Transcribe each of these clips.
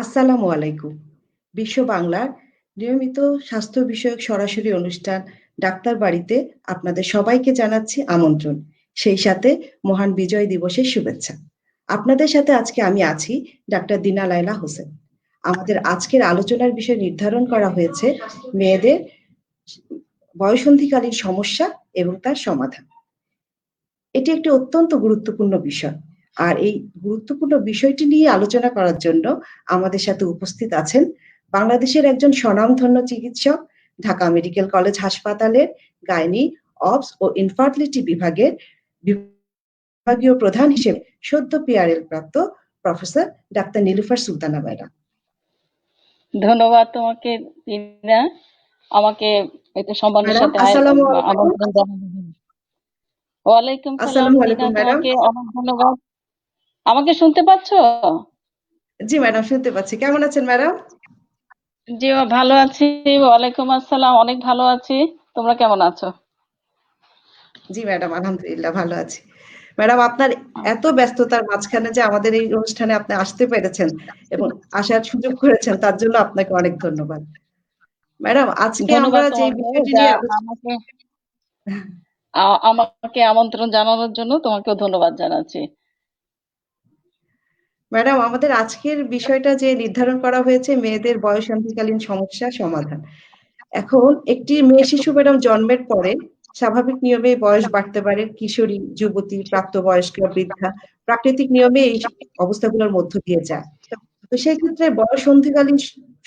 আসসালামু আলাইকুম। বিশ্ব বাংলার নিয়মিত স্বাস্থ্য বিষয়ক সরাসরি অনুষ্ঠান ডাক্তার বাড়িতে আপনাদের সবাইকে জানাচ্ছি আমন্ত্রণ। সেই সাথে মহান বিজয় দিবসের শুভেচ্ছা। আপনাদের সাথে আজকে আমি আছি ডাক্তার দিনা লায়লা হোসেন। আমাদের আজকের আলোচনার বিষয় নির্ধারণ করা হয়েছে মেয়েদের বয়ঃসন্ধিকালীন সমস্যা এবং তার সমাধান। এটি একটি অত্যন্ত গুরুত্বপূর্ণ বিষয়। আর এই গুরুত্বপূর্ণ বিষয়টি নিয়ে আলোচনা করার জন্য আমাদের সাথে উপস্থিত আছেন বাংলাদেশের একজন স্বনামধন্য চিকিৎসক, ঢাকা মেডিকেল কলেজ হাসপাতালের গাইনি, অবস ও ইনফার্টিলিটি বিভাগের বিভাগীয় প্রধান হিসেবে সদ্য পিআরএল প্রাপ্ত professor doctor Nilufar Sultana madam. ধন্যবাদ তোমাকে দিনা, আমাকে এত সম্মানের ম্যাডাম সাথে আসসালামু আলাইকুম। আমন্ত্রণ জানানোর জন্য। ওয়ালাইকুম সালাম আসসালামু দিনা, আলাইকুম ম্যাডাম। তোমাকে অনেক ধন্যবাদ। আমাকে শুনতে পাচ্ছ? জি ম্যাডাম, শুনতে পাচ্ছি। কেমন আছেন ম্যাডাম? জি ভালো আছি। ওয়ালাইকুম আসসালাম, অনেক ভালো আছি। তোমরা কেমন আছো? জি ম্যাডাম, আলহামদুলিল্লাহ ভালো আছি। ম্যাডাম, আপনার এত ব্যস্ততার মাঝখানে যে আমাদের এই অনুষ্ঠানে আপনি আসতে পেরেছেন এবং আসার সুযোগ করেছেন, তার জন্য আপনাকে অনেক ধন্যবাদ। ম্যাডাম, আজকে আমরা ধন্যবাদ যে তোমাকে বিষয়টি যা নিয়ে আলোচনা আমাকে আমন্ত্রণ জানানোর জন্য তোমাকেও ধন্যবাদ জানাচ্ছি। ম্যাডাম, আমাদের আজকের বিষয়টা যে নির্ধারণ করা হয়েছে মেয়েদের বয়ঃসন্ধিকালীন সমস্যা সমাধান। এখন একটি মেয়ে শিশু ম্যাডাম জন্মের পরে স্বাভাবিক নিয়মে বয়স বাড়তে পারে, কিশোরী, যুবতী, প্রাপ্তবয়স্কা, বৃদ্ধা প্রাকৃতিক নিয়মে এই অবস্থাগুলোর মধ্য দিয়ে যায়। তো সেই ক্ষেত্রে বয়ঃসন্ধিকালীন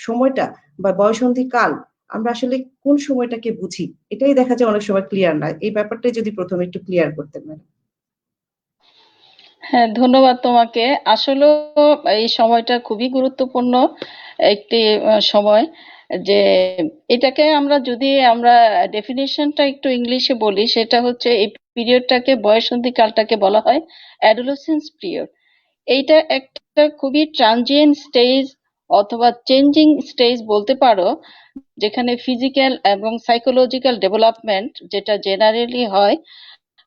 সময়টা বা বয়ঃসন্ধি কাল আমরা আসলে কোন সময়টাকে বুঝি, এটাই দেখা যায় অনেক সময় ক্লিয়ার নয়। এই ব্যাপারটাই যদি প্রথমে একটু ক্লিয়ার করতেন ম্যাডাম। হ্যাঁ, ধন্যবাদ তোমাকে। আসলেও এই সময়টা খুবই গুরুত্বপূর্ণ একটি সময়, যে এটাকে আমরা ডেফিনেশনটা একটু ইংলিশে বলি, সেটা হচ্ছে এই পিরিয়ডটাকে, বয়ঃসন্ধি কালটাকে বলা হয় অ্যাডোলেসেন্স পিরিয়ড। এইটা একটা খুবই ট্রানজিয়েন্ট স্টেজ অথবা চেঞ্জিং স্টেজ বলতে পারো, যেখানে ফিজিক্যাল এবং সাইকোলজিক্যাল ডেভেলপমেন্ট যেটা জেনারেলি হয়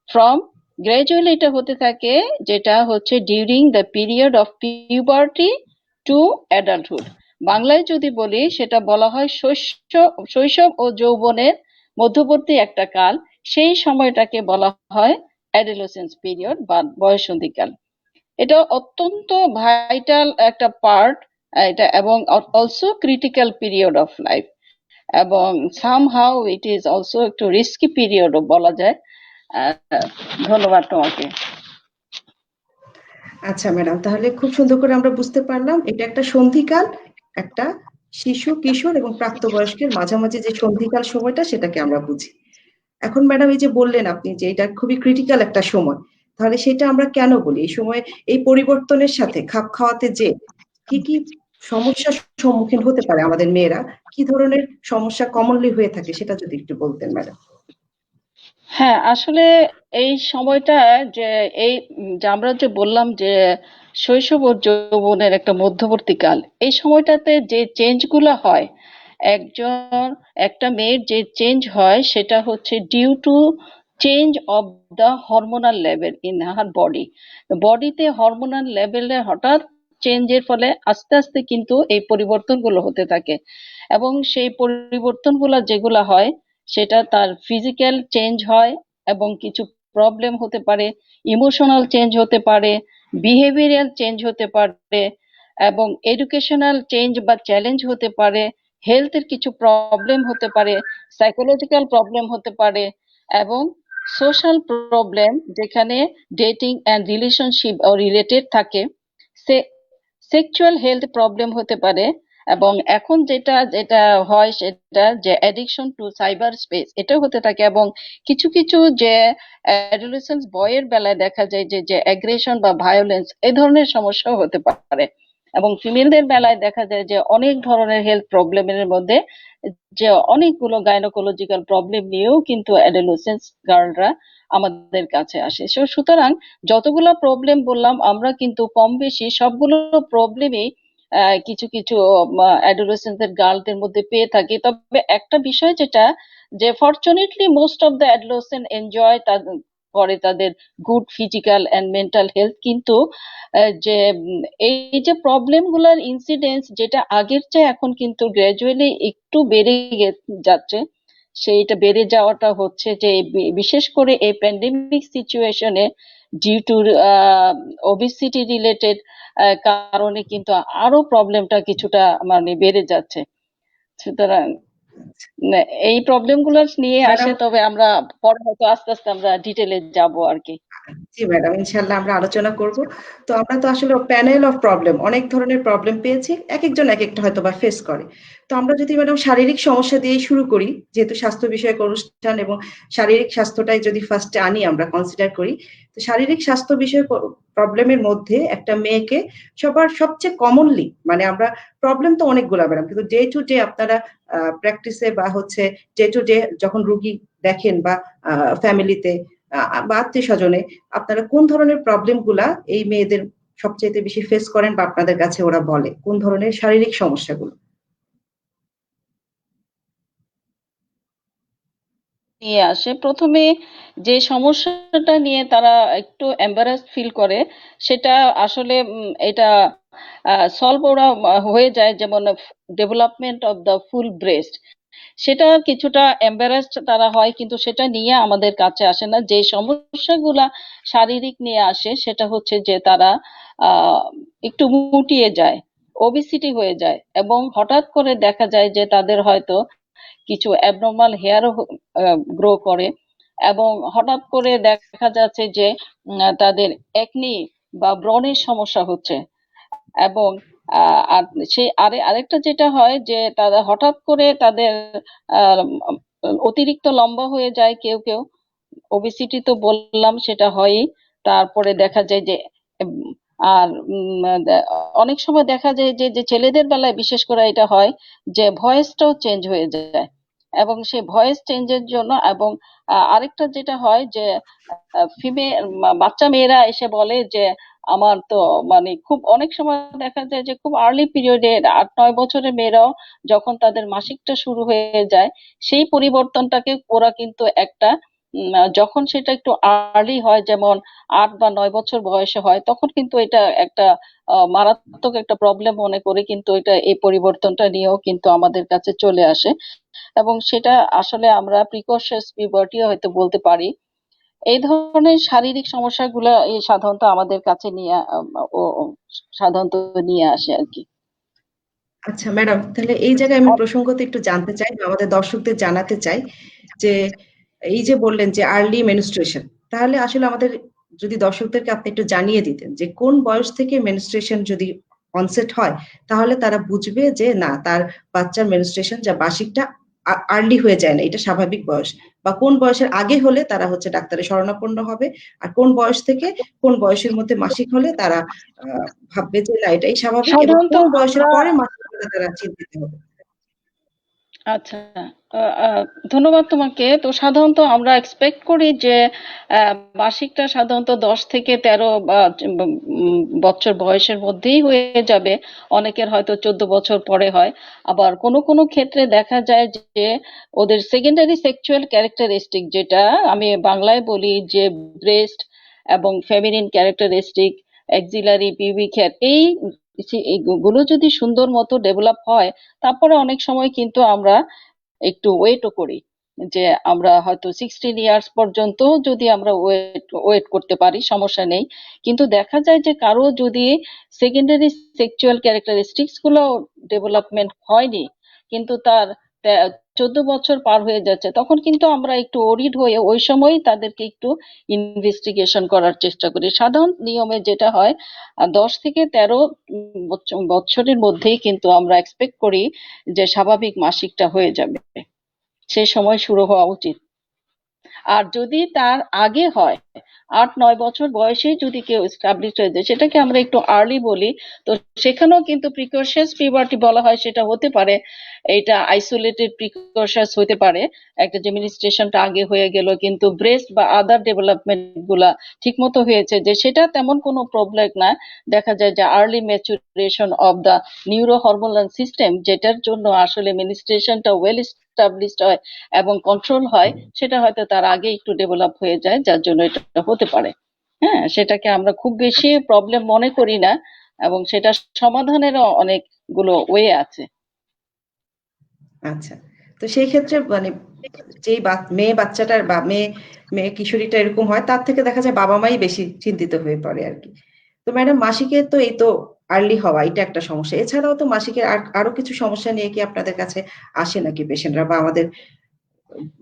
ফ্রম গ্রাজুয়ালি এটা হতে থাকে, যেটা হচ্ছে during the period of puberty to adulthood. বাংলায় যদি বলি সেটা বলা হয় শৈশব ও যৌবনের মধ্যবর্তী একটা কাল। সেই সময়টাকে বলা হয় অ্যাডোলেসেন্স পিরিয়ড বা বয়ঃসন্ধিকাল। এটা অত্যন্ত ভাইটাল একটা পার্ট, এটা, এবং also critical period of life, এবং সামহাউ ইট ইজ অলসো একটু রিস্কি পিরিয়ডও বলা যায়। আহ, ধন্যবাদ তোমাকে। আচ্ছা ম্যাডাম, তাহলে খুব সুন্দর করে আমরা বুঝতে পারলাম এটা একটা সন্ধিকাল, একটা শিশু, কিশোর এবং প্রাপ্তবয়স্কের মাঝামাঝি যে সন্ধিকাল সময়টা সেটাকে আমরা বুঝি। এখন ম্যাডাম, এই যে বললেন আপনি যে এটা খুবই ক্রিটিক্যাল একটা সময়, তাহলে সেটা আমরা কেন বলি? এই সময় এই পরিবর্তনের সাথে খাপ খাওয়াতে যে কি কি সমস্যার সম্মুখীন হতে পারে আমাদের মেয়েরা, কি ধরনের সমস্যা কমনলি হয়ে থাকে সেটা যদি একটু বলতেন ম্যাডাম। হ্যাঁ, আসলে এই সময়টা, যে এই যে আমরা যে বললাম যে শৈশব ও যৌবনের একটা মধ্যবর্তীকাল, এই সময়টাতে যে চেঞ্জগুলো হয়, একজন একটা মেয়ের যে চেঞ্জ হয় সেটা হচ্ছে due to change of the hormonal level in her body. বডিতে হরমোনাল লেভেলের হঠাৎ চেঞ্জের ফলে আস্তে আস্তে কিন্তু এই পরিবর্তনগুলো হতে থাকে, এবং সেই পরিবর্তনগুলো যেগুলো হয় সেটা তার ফিজিক্যাল চেঞ্জ হয়, এবং কিছু প্রবলেম হতে পারে, ইমোশনাল চেঞ্জ হতে পারে, বিহেভিয়ারাল চেঞ্জ হতে পারে, এবং এডুকেশনাল চেঞ্জ বা চ্যালেঞ্জ হতে পারে, হেলথের কিছু প্রবলেম হতে পারে, সাইকোলজিক্যাল প্রবলেম হতে পারে, এবং সোশ্যাল প্রবলেম, যেখানে ডেটিং অ্যান্ড রিলেশনশিপ রিলেটেড থাকে, সে সেক্সুয়াল হেলথ প্রবলেম হতে পারে। এবং এখন যেটা যেটা হয় সেটা যে অ্যাডিকশন টু সাইবার স্পেস, এটাও হতে থাকে। এবং কিছু কিছু যে অ্যাডোলেসেন্স বয়ের বেলায় দেখা যায় যে যে অ্যাগ্রেশন বা ভায়োলেন্স, এই ধরনের সমস্যাও হতে পারে। এবং ফিমেলদের বেলায় দেখা যায় যে অনেক ধরনের হেলথ প্রবলেমের মধ্যে যে অনেকগুলো গাইনোকোলজিক্যাল প্রবলেম নিয়েও কিন্তু অ্যাডোলেসেন্স গার্লরা আমাদের কাছে আসে। সুতরাং যতগুলো প্রবলেম বললাম, আমরা কিন্তু কম বেশি সবগুলো প্রবলেমই কিছু কিছু অ্যাডোলেসেন্সের গার্লদের মধ্যে পেয়ে থাকি। তবে একটা বিষয় যেটা, যে fortunately most of the adolescent enjoy করে তাদের good physical and mental health, কিন্তু যে এই যে প্রবলেম গুলার ইনসিডেন্স যেটা আগের চেয়ে এখন কিন্তু গ্র্যাজুয়ালি একটু বেড়ে যাচ্ছে, সেইটা বেড়ে যাওয়াটা হচ্ছে যে বিশেষ করে এই প্যান্ডেমিক সিচুয়েশনে ডিউ টু ওবিসিটি রিলেটেড কারণে কিন্তু আরো প্রবলেমটা কিছুটা মানে বেড়ে যাচ্ছে। সুতরাং এই প্রবলেম গুলো নিয়ে আসে, ম্যাডাম, তবে আমরা পরে হয়তো আস্তে আস্তে আমরা ডিটেলে যাব আর কি। জি ম্যাডাম, ইনশাল্লাহ আমরা আলোচনা করব। তো আমরা তো আসলে প্যানেল অফ প্রবলেম, অনেক ধরনের প্রবলেম পেয়েছি, এক একজন এক একটা হয়তো বা ফেস করে। তো আমরা যদি ম্যাডাম শারীরিক সমস্যা দিয়ে শুরু করি, যেহেতু স্বাস্থ্য বিষয়ক অনুষ্ঠান এবং শারীরিক স্বাস্থ্যটাই যদি ফার্স্টে আনি, আমরা কনসিডার করি, তো শারীরিক স্বাস্থ্য বিষয়ক প্রবলেমের মধ্যে একটা মেয়েকে সবার সবচেয়ে কমনলি, মানে আমরা প্রবলেম তো অনেকগুলা ম্যাডাম, কিন্তু ডে টু ডে আপনারা প্র্যাকটিসে বা হচ্ছে ডে টু ডে যখন রুগী দেখেন বা ফ্যামিলিতে বা আত্মীয় স্বজনে, আপনারা কোন ধরনের প্রবলেম গুলা এই মেয়েদের সবচেয়ে বেশি ফেস করেন বা আপনাদের কাছে ওরা বলে কোন ধরনের শারীরিক সমস্যাগুলো? নিয়ে আসে প্রথমে, যে সমস্যাটা নিয়ে তারা একটু এম্বারাস ফিল করে, সেটা আসলে এটা সলভ ওরা হয়ে যায়, যেমন development of the full breast, সেটা কিছুটা এম্বারাসড তারা হয়, কিন্তু সেটা নিয়ে আমাদের কাছে আসে না। যে সমস্যাগুলা শারীরিক নিয়ে আসে সেটা হচ্ছে যে তারা আহ একটু মুটিয়ে যায়, ওবিসিটি হয়ে যায়, এবং হঠাৎ করে দেখা যায় যে তাদের হয়তো কিছু অ্যাবনর্মাল হেয়ারও গ্রো করে, এবং হঠাৎ করে দেখা যাচ্ছে যে তাদের একনি বা ব্রণের সমস্যা হচ্ছে। এবং আর সেই আরেকটা যেটা হয় যে তারা হঠাৎ করে তাদের আহ, অতিরিক্ত লম্বা হয়ে যায় কেউ কেউ, ওবেসিটি তো বললাম সেটা হয়ই। তারপরে দেখা যায় যে উম, আর অনেক সময় দেখা যায় যে যে ছেলেদের বেলায় বিশেষ করে এটা হয় যে ভয়েসটাও চেঞ্জ হয়ে যায়, এবং সেই ভয়েস চেঞ্জের জন্য, এবং আরেকটা যেটা হয় যে ফিমেল বাচ্চা মেয়েরা এসে বলে যে আমার তো মানে খুব অনেক সময় দেখা যায় যে খুব আর্লি পিরিয়ডে 8-9 বছরের মেয়েরাও যখন তাদের মাসিকটা শুরু হয়ে যায়, সেই পরিবর্তনটাকে ওরা কিন্তু একটা যখন সেটা একটু আর্লি হয়, যেমন 8 বা 9 বছর বয়সে হয়, তখন কিন্তু এটা একটা মারাত্মক একটা প্রবলেম মনে করে কিন্তু এটা এই পরিবর্তনটা নিয়েও কিন্তু আমাদের কাছে চলে আসে, এবং সেটা আসলে আমরা প্রিকশনাস পিউবার্টিও হয়তো বলতে পারি। এই ধরনের শারীরিক সমস্যাগুলো এই সাধারণত আমাদের কাছে নিয়ে ও ও সাধারণত নিয়ে আসে আর কি। আচ্ছা ম্যাডাম, তাহলে এই জায়গায় আমি প্রসঙ্গত একটু জানতে চাই বা আমাদের দর্শকদের জানাতে চাই যে এই যে বললেন যে আর্লি মেনস্ট্রুয়েশন, তাহলে আসলে আমাদের যদি দর্শকদেরকে আপনি একটু জানিয়ে দিতেন যে কোন বয়স থেকে মেনস্ট্রুয়েশন যদি অনসেট হয়, তাহলে তারা বুঝবে যে না, তার বাচ্চার মেনস্ট্রুয়েশন যা মাসিকটা আর্লি হয়ে যায় না, এটা স্বাভাবিক বয়স, বা কোন বয়সের আগে হলে তারা হচ্ছে ডাক্তারের শরণাপন্ন হবে, আর কোন বয়স থেকে কোন বয়সের মধ্যে মাসিক হলে তারা ভাববে যে না, এটাই স্বাভাবিক, এবং সাধারণত কোন বয়সের আমরা পরে মাসিক হলে তারা চিন্তিত হবে। আচ্ছা, আহ, আহ, ধন্যবাদ তোমাকে। তো সাধারণত আমরা এক্সপেক্ট করি যে মাসিকটা সাধারণত 10 থেকে 13 বা বছর বয়সের মধ্যেই হয়ে যাবে। অনেকের হয়তো 14 বছর পরে হয়। আবার কোনো কোনো ক্ষেত্রে দেখা যায় যে ওদের সেকেন্ডারি সেক্সুয়াল ক্যারেক্টারিস্টিক, যেটা আমি বাংলায় বলি যে ব্রেস্ট এবং feminine characteristic, axillary pubic hair, এইগুলো যদি সুন্দর মতো ডেভেলপ হয়, তারপরে অনেক সময় কিন্তু আমরা একটু ওয়েটও করি, যে আমরা হয়তো 16 ইয়ার্স পর্যন্ত যদি আমরা ওয়েট ওয়েট করতে পারি সমস্যা নেই। কিন্তু দেখা যায় যে কারো যদি সেকেন্ডারি সেক্সুয়াল ক্যারেক্টারিস্টিক্স গুলো ডেভেলপমেন্ট হয়নি, কিন্তু তার 14 বছর পার হয়ে যাচ্ছে, তখন কিন্তু আমরা একটু ওরিড হয়ে ওই সময় তাদেরকে একটু ইনভেস্টিগেশন করার চেষ্টা করি। সাধারণ নিয়মে যেটা হয় 10 থেকে 13 বছরের মধ্যেই কিন্তু আমরা এক্সপেক্ট করি যে স্বাভাবিক মাসিকটা হয়ে যাবে, সেই সময় শুরু হওয়া উচিত। আর যদি তার আগে হয়, 8-9 বছর বয়সে যদি কেউ এস্টাবলিশ হয়ে যায়, সেটাকে আমরা একটু আর্লি বলি। তো সেখানেও কিন্তু প্রিকশনাস পিউবার্টি বলা হয়, সেটা হতে পারে এটা আইসোলেটেড প্রিকশনাস হতে পারে, একটা যে মিনিস্ট্রেশনটা আগে হয়ে গেল কিন্তু ব্রেস্ট বা আদার ডেভেলপমেন্ট গুলা ঠিক মতো হয়েছে, যে সেটা তেমন কোনো প্রবলেম না। দেখা যায় যে early maturation of the neuro hormonal system, যেটার জন্য আসলে মিনিস্ট্রেশনটা ওয়েল এস্টাবলিশড হয় এবং কন্ট্রোল হয়, সেটা হয়তো তার আগে একটু ডেভেলপ হয়ে যায়, যার জন্য এটা হতে পারে। হ্যাঁ, সেটাকে আমরা খুব বেশি আচ্ছা প্রবলেম মনে করি না, এবং সেটা সমাধানেরও অনেকগুলো ওয়ে আছে। আচ্ছা। তো সেই ক্ষেত্রে মানে যেই মেয়ে বাচ্চাটার বা মেয়ে মেয়ে কিশোরীটা এরকম হয়, তার থেকে দেখা যায় বাবা মাই বেশি চিন্তিত হয়ে পড়ে আর কি। তো ম্যাডাম, মাসিকের তো এই তো আর্লি হওয়া, এটা একটা সমস্যা। এছাড়াও তো মাসিকের আরো কিছু সমস্যা নিয়ে কি আপনাদের কাছে আসে নাকি পেশেন্টরা, বা আমাদের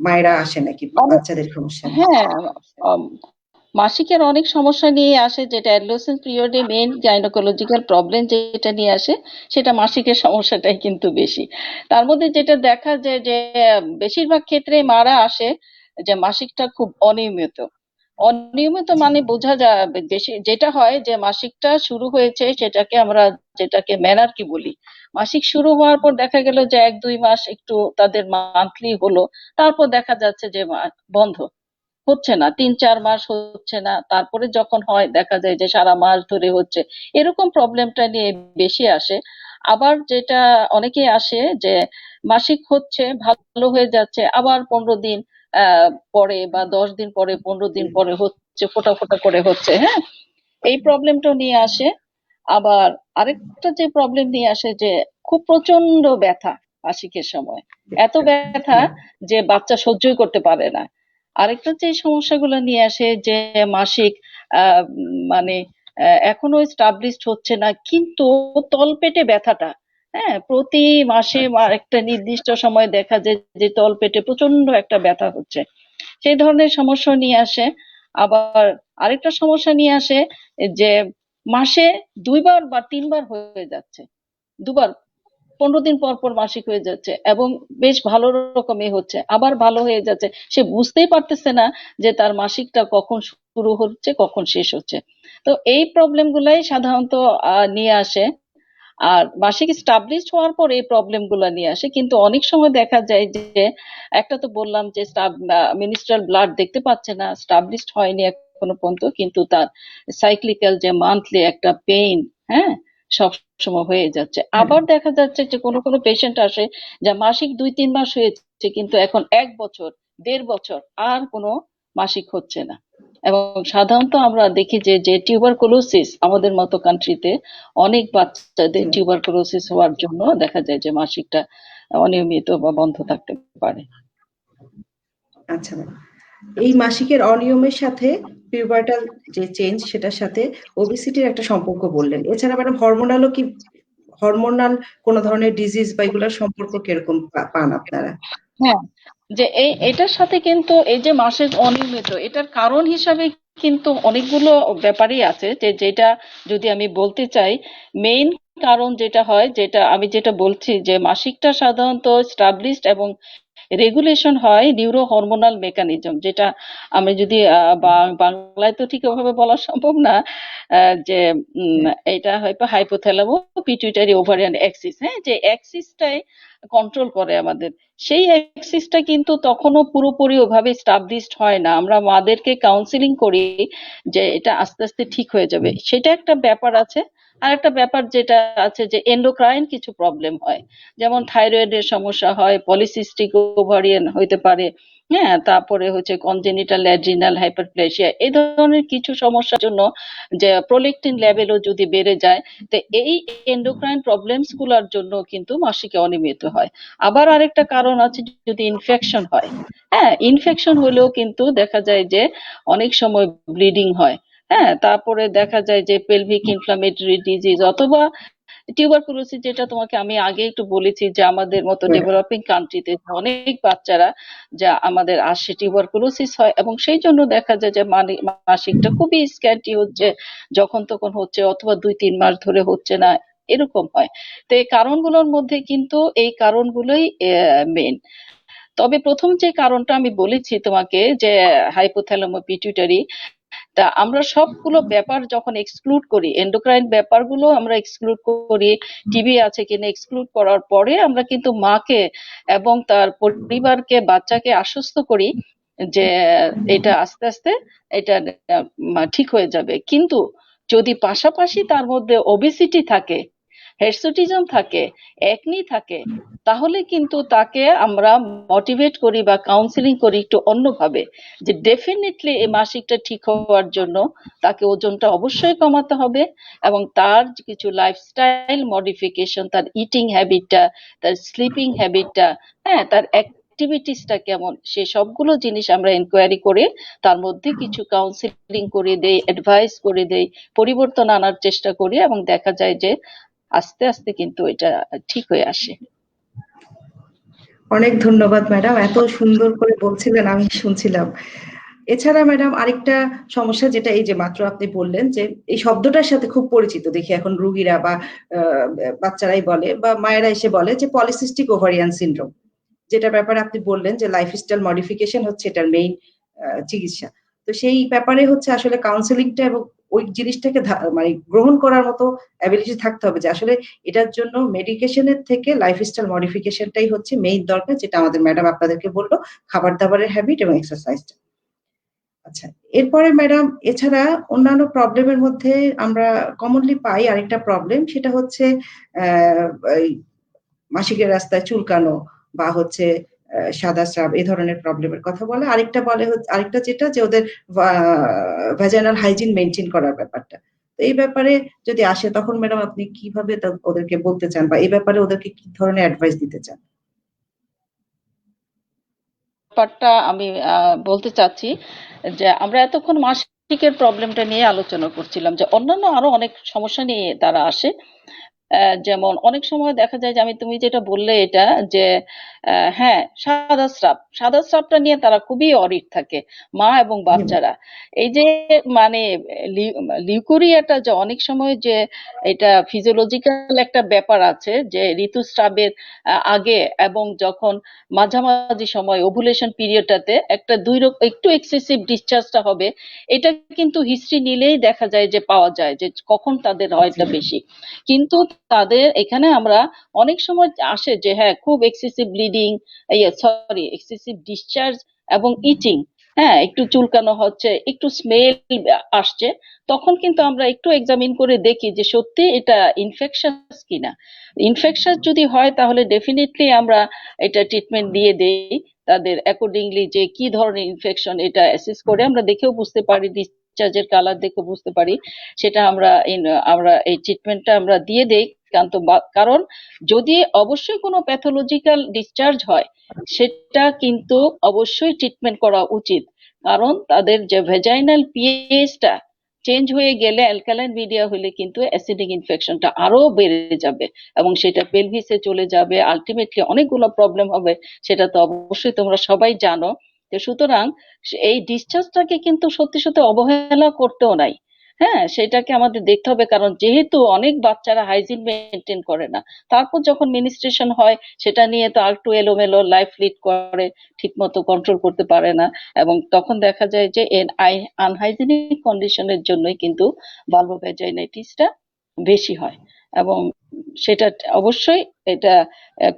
মায়েরা আসে নাকি অনেক, বাচ্চাদের সমস্যা নিয়ে? হ্যাঁ, আম, মাসিকের অনেক সমস্যা নিয়ে আসে, যেটা অ্যাডোলেসেন্ট পিরিয়ডে মেইন গাইনোকোলজিক্যাল প্রবলেম যেটা নিয়ে আসে, সেটা মাসিকের সমস্যাটাই কিন্তু বেশি। তার মধ্যে যেটা দেখা যায় যে বেশিরভাগ ক্ষেত্রে মারা আসে যে মাসিকটা খুব অনিয়মিত। অনিয়মিত মানে বোঝা যায় বেশি যেটা হয় যে মাসিকটা শুরু হয়েছে, সেটাকে আমরা যেটাকে মেনার্কি বলি। মাসিক শুরু হওয়ার পর দেখা গেল যে 1-2 মাস একটু তাদের মান্থলি হলো, তারপর দেখা যাচ্ছে যে বন্ধ হচ্ছে না, 3-4 মাস হচ্ছে না, তারপরে যখন হয় দেখা যায় যে সারা মাস ধরে হচ্ছে। এরকম প্রবলেমটা নিয়ে বেশি আসে। আবার যেটা অনেকেই আসে যে মাসিক হচ্ছে, ভালো হয়ে যাচ্ছে, আবার 15 দিন পরে বা 10 দিন পরে, 15 দিন পরে হচ্ছে, ফোঁটা ফোঁটা করে হচ্ছে। হ্যাঁ, এই প্রবলেমটা নিয়ে আসে। আবার আরেকটা যে প্রবলেম নিয়ে আসে যে খুব প্রচন্ড ব্যথা মাসিকের সময়, এত ব্যথা হুম, যে বাচ্চা সহ্যই করতে পারে না। আরেকটা যে সমস্যাগুলো নিয়ে আসে যে মাসিক মানে এখনো এস্টাবলিশড হচ্ছে না, কিন্তু তলপেটে ব্যথাটা, হ্যাঁ, প্রতি মাসে আচ্ছা একটা নির্দিষ্ট সময় দেখা যায় যে তলপেটে প্রচন্ড একটা ব্যথা হচ্ছে, সেই ধরনের সমস্যা নিয়ে আসে। আবার আরেকটা সমস্যা নিয়ে আসে যে মাসে 2 বার বা 3 বার হয়ে যাচ্ছে, দুবার, 15 দিন পর পর মাসিক হয়ে যাচ্ছে, এবং বেশ ভালো রকমই হচ্ছে, আবার ভালো হয়ে যাচ্ছে। সে বুঝতেই পারতেছে না যে তার মাসিকটা কখন শুরু হচ্ছে কখন শেষ হচ্ছে। তো এই প্রবলেম গুলাই সাধারণত নিয়ে আসে। আর মাসিক স্টাবলিশড হওয়ার পর এই প্রবলেম গুলো নিয়ে আসে, কিন্তু অনেক সময় দেখা যায় যে একটা তো বললাম যে মিনিস্ট্রাল ব্লাড দেখতে পাচ্ছে না, স্টাবলিশড হয়নি এখনো পর্যন্ত, কিন্তু তার সাইক্লিক্যাল যে মান্থলি একটা পেইন, হ্যাঁ, সব সময় হয়ে যাচ্ছে। হ্যাঁ আবার দেখা যাচ্ছে যে কোনো কোনো পেশেন্ট আসে যা মাসিক 2-3 মাস হয়েছে, কিন্তু এখন 1 বছর, 1.5 বছর আর কোনো মাসিক হচ্ছে না। এবং সাধারণত আমরা দেখি যে যে টিউবারকুলোসিস আমাদের মতো কান্ট্রিতে অনেক জি বাচ্চাদের ম্যাম। টিউবারকুলোসিস হওয়ার জন্য দেখা যায় যে মাসিকটা অনিয়মিত বা বন্ধ থাকতে পারে। আচ্ছা ম্যাম, এই মাসিকের অনিয়মের সাথে পিউবার্টাল যে চেঞ্জ, সেটার সাথে ওবেসিটির একটা সম্পর্ক বললেন। এছাড়া ম্যাডাম হরমোনালও কি, হরমোনাল কোন ধরনের ডিজিজ বা এগুলোর সম্পর্ক কিরকম পান আপনারা? হ্যাঁ, যে এটার সাথে কিন্তু এই যে মাসের অনিয়মিত, এটার কারণ হিসাবে কিন্তু অনেকগুলো ব্যাপারই আছে, যে যেটা যদি আমি বলতে চাই, মেইন কারণ যেটা হয়, যেটা আমি যেটা বলছি যে মাসিকটা সাধারণত স্টাবলিশড এবং রেগুলেশন হয় নিউরো হরমোনাল মেকানিজম, যেটা আমি যদি বাংলায় তো ঠিক ওভাবে বলা সম্ভব না, যে হ্যাঁ এটা হয়তো হাইপোথ্যালামো পিটুইটারি ওভারিয়ান অ্যাক্সিস, হ্যাঁ, যে অ্যাক্সিসটাই কন্ট্রোল করে আমাদের, সেই অ্যাক্সিসটা কিন্তু তখনও পুরোপুরি ওভাবে স্টাবলিশড হয় না। আমরা মাদেরকে কাউন্সিলিং করি যে এটা আস্তে আস্তে ঠিক হয়ে যাবে, সেটা একটা ব্যাপার আছে। আর একটা ব্যাপার যেটা আছে যে এন্ডোক্রাইন কিছু প্রবলেম হয়, যেমন থাইরয়েডের সমস্যা হয়, পলিসিস্টিক ওভারিয়ান হইতে পারে, হ্যাঁ, তারপরে হচ্ছে কনজেনিটাল অ্যাড্রিনাল হাইপারপ্লেসিয়া, এই ধরনের কিছু সমস্যার জন্য যে প্রোলেকটিন লেভেলও যদি বেড়ে যায়, তো এই এন্ডোক্রাইন প্রবলেমস গুলোর জন্য কিন্তু মাসিকে অনিয়মিত হয়। আবার আরেকটা কারণ আছে, যদি ইনফেকশন হয়, হ্যাঁ, ইনফেকশন হলেও কিন্তু দেখা যায় যে অনেক সময় ব্লিডিং হয়। হ্যাঁ, তারপরে দেখা যায় যে পেলভিক ইনফ্লামেটরি ডিজিজ অথবা টিউবারকুলোসিস, যেটা তোমাকে আমি আগে একটু বলেছি যে আমাদের মতো হ্যাঁ ডেভেলপিং কান্ট্রিতে অনেক বাচ্চারা যা আমাদের আসে টিউবারকুলোসিস হয়, এবং সেই জন্য দেখা যায় যে মাসিকটা খুবই স্ক্যান্টি হচ্ছে, যখন তখন হচ্ছে, অথবা 2-3 মাস ধরে হচ্ছে না, এরকম হয়। তো এই কারণগুলোর মধ্যে কিন্তু এই কারণগুলোই মেন। তবে প্রথম যে কারণটা আমি বলেছি তোমাকে যে হাইপোথ্যালামো পিটুইটারি, তা আমরা সবগুলো ব্যাপার যখন এক্সক্লুড করি, এন্ডোক্রাইন ব্যাপারগুলো আমরা এক্সক্লুড করি, টিবি আছে কিনা এক্সক্লুড করার পরে আমরা কিন্তু মাকে এবং তার পরিবারকে, বাচ্চাকে আশ্বস্ত করি যে এটা আস্তে আস্তে এটা ঠিক হয়ে যাবে। কিন্তু যদি পাশাপাশি তার মধ্যে ওবেসিটি থাকে, হেরসুটিজম থাকে, একনি থাকে, তাহলে কিন্তু তাকে আমরা মোটিভেট করি বা কাউন্সিলিং করি একটু অন্যভাবে, যে ডেফিনেটলি এই মাসিকটা ঠিক হওয়ার জন্য তাকে ওজনটা অবশ্যই কমাতে হবে, এবং তার কিছু লাইফস্টাইল মডিফিকেশন, তার ইটিং হ্যাবিটটা, তার স্লিপিং হ্যাবিটটা, হ্যাঁ, তার অ্যাক্টিভিটিসটা কেমন, সে সবগুলো জিনিস আমরা এনকোয়ারি করে তার মধ্যে কিছু কাউন্সিলিং করে দেই, অ্যাডভাইস করে দেই, পরিবর্তন আনার চেষ্টা করি, এবং দেখা যায় যে আস্তে আস্তে কিন্তু এটা ঠিক হয়ে আসে। অনেক ধন্যবাদ ম্যাডাম, এত সুন্দর করে বলছিলেন, আমি শুনছিলাম। এছাড়া ম্যাডাম আরেকটা সমস্যা, যেটা এই যে মাত্র আপনি বললেন, যে এই শব্দটার সাথে খুব পরিচিত দেখি এখন রুগীরা বা বাচ্চারাই বলে বা মায়েরা এসে বলে যে পলিসিস্টিক ওভারিয়ান সিনড্রোম, যেটার ব্যাপারে আপনি বললেন যে লাইফস্টাইল মডিফিকেশন হচ্ছে এটার মেইন চিকিৎসা। তো সেই ব্যাপারে হচ্ছে আসলে কাউন্সেলিংটা এবং ওই জিনিসটাকে মানে গ্রহণ করার মতো অ্যাবিলিটি থাকতে হবে, যে আসলে এটার জন্য মেডিকেশনের থেকে লাইফস্টাইল মডিফিকেশনটাই হচ্ছে মেইন দরকার, যেটা আমাদের ম্যাডাম আপনাদেরকে বললো, খাবার দাবারের হ্যাবিট এবং এক্সারসাইজটা। আচ্ছা, এরপরে ম্যাডাম এছাড়া অন্যান্য প্রবলেমের মধ্যে আমরা কমনলি পাই আরেকটা প্রবলেম, সেটা হচ্ছে আহ মাসিকের রাস্তায় চুলকানো বা হচ্ছে সাদা স্রাব, এই ধরনের প্রবলেমের কথা বলে। আরেকটা বলে হচ্ছে, আরেকটা যেটা যে ওদের ভ্যাজাইনাল হাইজিন মেনটেন করার ব্যাপারটা। তো এই ব্যাপারে যদি আসে তখন ম্যাডাম আপনি কিভাবে ওদেরকে বলতে চান, বা এই ব্যাপারে ওদেরকে কি ধরনের অ্যাডভাইস দিতে চান? ব্যাপারটা আমি বলতে চাচ্ছি যে আমরা এতক্ষণ মাসিকের প্রবলেমটা নিয়ে আলোচনা করছিলাম, যে অন্যান্য আরো অনেক সমস্যা নিয়ে তারা আসে। যেমন অনেক সময় দেখা যায় যে তুমি যেটা বললে এটা, যে হ্যাঁ, সাদা স্রাবটা নিয়ে তারা খুবই অরিড থাকে, মা এবং জি ম্যাম। বাচ্চারা। এই যে মানে লিউকোরিয়াটা যে অনেক সময় যে এটা ফিজিওলজিক্যাল একটা ব্যাপার আছে, যে ঋতুস্রাবের আগে এবং যখন মাঝামাঝি সময় ওভুলেশন পিরিয়ডটাতে একটা একটু এক্সেসিভ ডিসচার্জটা হবে, এটা কিন্তু হিস্ট্রি নিলেই দেখা যায় যে পাওয়া যায় যে কখন তাদের হয় জি এটা ম্যাম। বেশি। কিন্তু তাদের এখানে আমরা অনেক সময় আসে যে হ্যাঁ, খুব excessive bleeding, sorry excessive discharge এবং ইটিং, হ্যাঁ, একটু চুলকানো হচ্ছে, একটু স্মেল আসছে, তখন কিন্তু আমরা একটু এক্সামিন করে দেখি যে সত্যি এটা ইনফেকশাস কিনা। ইনফেকশাস যদি হয় তাহলে ডেফিনেটলি আমরা এটা ট্রিটমেন্ট দিয়ে দেই তাদের অ্যাকর্ডিংলি, যে কি ধরনের ইনফেকশন এটা অ্যাসেস করে আমরা দেখেও বুঝতে পারি, ডিসচার্জের কালার দেখে বুঝতে পারি, সেটা আমরা এই ট্রিটমেন্টটা আমরা দিয়ে দেই। কারণ যদি অবশ্যই কোনো প্যাথোলজিক্যাল ডিসচার্জ হয়, সেটা কিন্তু অবশ্যই ট্রিটমেন্ট করা উচিত। কারণ তাদের যে ভেজাইনাল পিএইচটা চেঞ্জ হয়ে গেলে, অ্যালকালাইন মিডিয়া হলে কিন্তু অ্যাসিডিক ইনফেকশনটা আরো বেড়ে যাবে, এবং সেটা পেলভিসে চলে যাবে, আলটিমেটলি অনেকগুলো প্রবলেম হবে। সেটা তো অবশ্যই তোমরা সবাই জানো। তো সুতরাং এই ডিসচার্জটাকে কিন্তু সত্যি সত্যি অবহেলা করতেও নাই। হ্যাঁ, সেটাকে আমাদের দেখতে হবে, কারণ যেহেতু অনেক বাচ্চারা হাইজিন মেনটেন করে না, তারপর যখন মিনিস্ট্রেশন হয় সেটা নিয়ে তো আর একটু এলোমেলো লাইফ লিড করে, ঠিক মতো কন্ট্রোল করতে পারে না, এবং তখন দেখা যায় যে আনহাইজিনিক কন্ডিশনের জন্যই কিন্তু ভালভোভেজাইনাইটিসটা বেশি হয়। এবং সেটা অবশ্যই এটা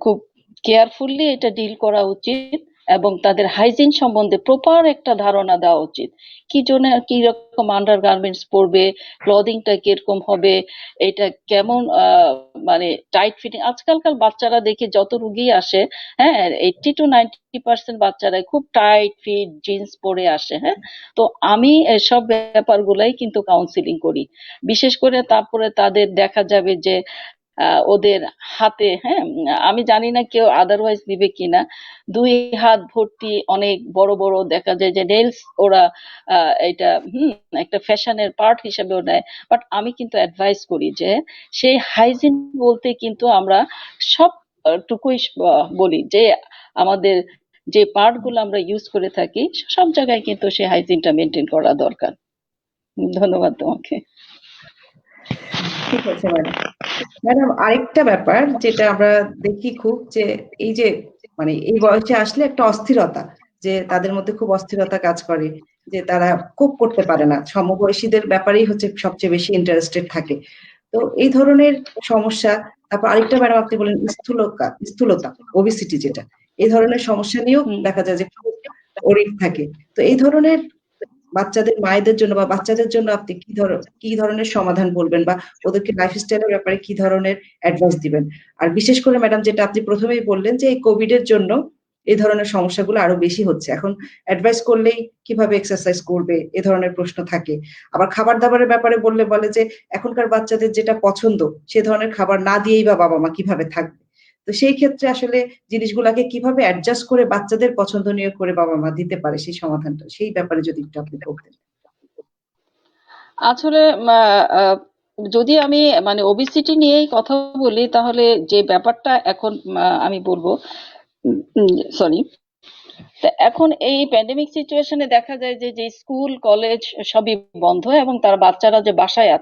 খুব কেয়ারফুললি এটা ডিল করা উচিত, এবং তাদের হাইজিন সম্বন্ধে প্রপার একটা ধারণা দেওয়া উচিত, কি জন্য কি রকম আন্ডার গার্মেন্টস পরবে, ক্লদিংটা কিরকম হবে, এটা কেমন মানে টাইট ফিটিং। আজকালকার বাচ্চারা দেখে যত রুগী আসে, হ্যাঁ, 80 to 90% বাচ্চারাই খুব টাইট ফিট জিন্স পরে আসে। হ্যাঁ, তো আমি এসব ব্যাপারগুলাই কিন্তু কাউন্সিলিং করি বিশেষ করে। তারপরে তাদের দেখা যাবে যে ওদের হাতে, হ্যাঁ, আমি জানি না কেউ আদারওয়াইজ দিবে কিনা, 2 হাত ভর্তি অনেক বড় বড় দেখা যায় যে নেলস ওরা এটা একটা ফ্যাশনের পার্ট হিসেবেও নেয়। বাট আমি কিন্তু অ্যাডভাইস করি যে সেই হাইজিন বলতে কিন্তু আমরা সব টুকুই বলি যে আমাদের যে পার্ট গুলো আমরা ইউজ করে থাকি সব জায়গায় কিন্তু সেই হাইজিনটা মেনটেন করা দরকার। ধন্যবাদ তোমাকে। ঠিক আছে ম্যাডাম। ম্যাডাম আরেকটা ব্যাপার যেটা আমরা দেখি খুব, যে এই যে মানে এই বয়সে আসলে একটা অস্থিরতা, যে তাদের মধ্যে খুব অস্থিরতা কাজ করে, যে তারা কোপ করতে পারে না, সমবয়সীদের ব্যাপারেই হচ্ছে সবচেয়ে বেশি ইন্টারেস্টেড থাকে। তো এই ধরনের সমস্যা। তারপর আরেকটা ম্যাডাম আপনি বলেন স্থূলতা, ওবিসিটি, যেটা এই ধরনের সমস্যা নিয়েও হুম। দেখা যায় যে খুব ওরিড থাকে। তো এই ধরনের বাচ্চাদের মায়েদের জন্য বা বাচ্চাদের জন্য আপনি কি ধরনের সমাধান বলবেন বা ওদেরকে লাইফস্টাইলের ব্যাপারে কি ধরনের অ্যাডভাইস দিবেন? আর বিশেষ করে ম্যাডাম যেটা আপনি প্রথমেই বললেন যে এই কোভিড এর জন্য এই ধরনের সমস্যাগুলো আরো বেশি হচ্ছে। এখন অ্যাডভাইস করলেই কিভাবে এক্সারসাইজ করবে এ ধরনের প্রশ্ন থাকে। আবার খাবার-দাবারের ব্যাপারে বলে যে এখনকার বাচ্চাদের যেটা পছন্দ সে ধরনের খাবার না দিয়েই বা বাবা-মা কিভাবে থাকবে? তো সেই ক্ষেত্রে আসলে জিনিসগুলাকে কিভাবে অ্যাডজাস্ট করে বাচ্চাদের পছন্দনীয় করে বাবা-মা দিতে পারে সেই সমাধানটা? সেই ব্যাপারে যদি একটু আপনি বলতেন। আসলে যদি আমি মানে ওবিসিটি নিয়েই কথা বলি, তাহলে যে ব্যাপারটা এখন আমি বলবো, সরি, তা এখন এই প্যান্ডেমিক সিচুয়েশনে দেখা যায় যে যে স্কুল কলেজ সবই বন্ধ, এবং তার বাচ্চারা যে বাসায়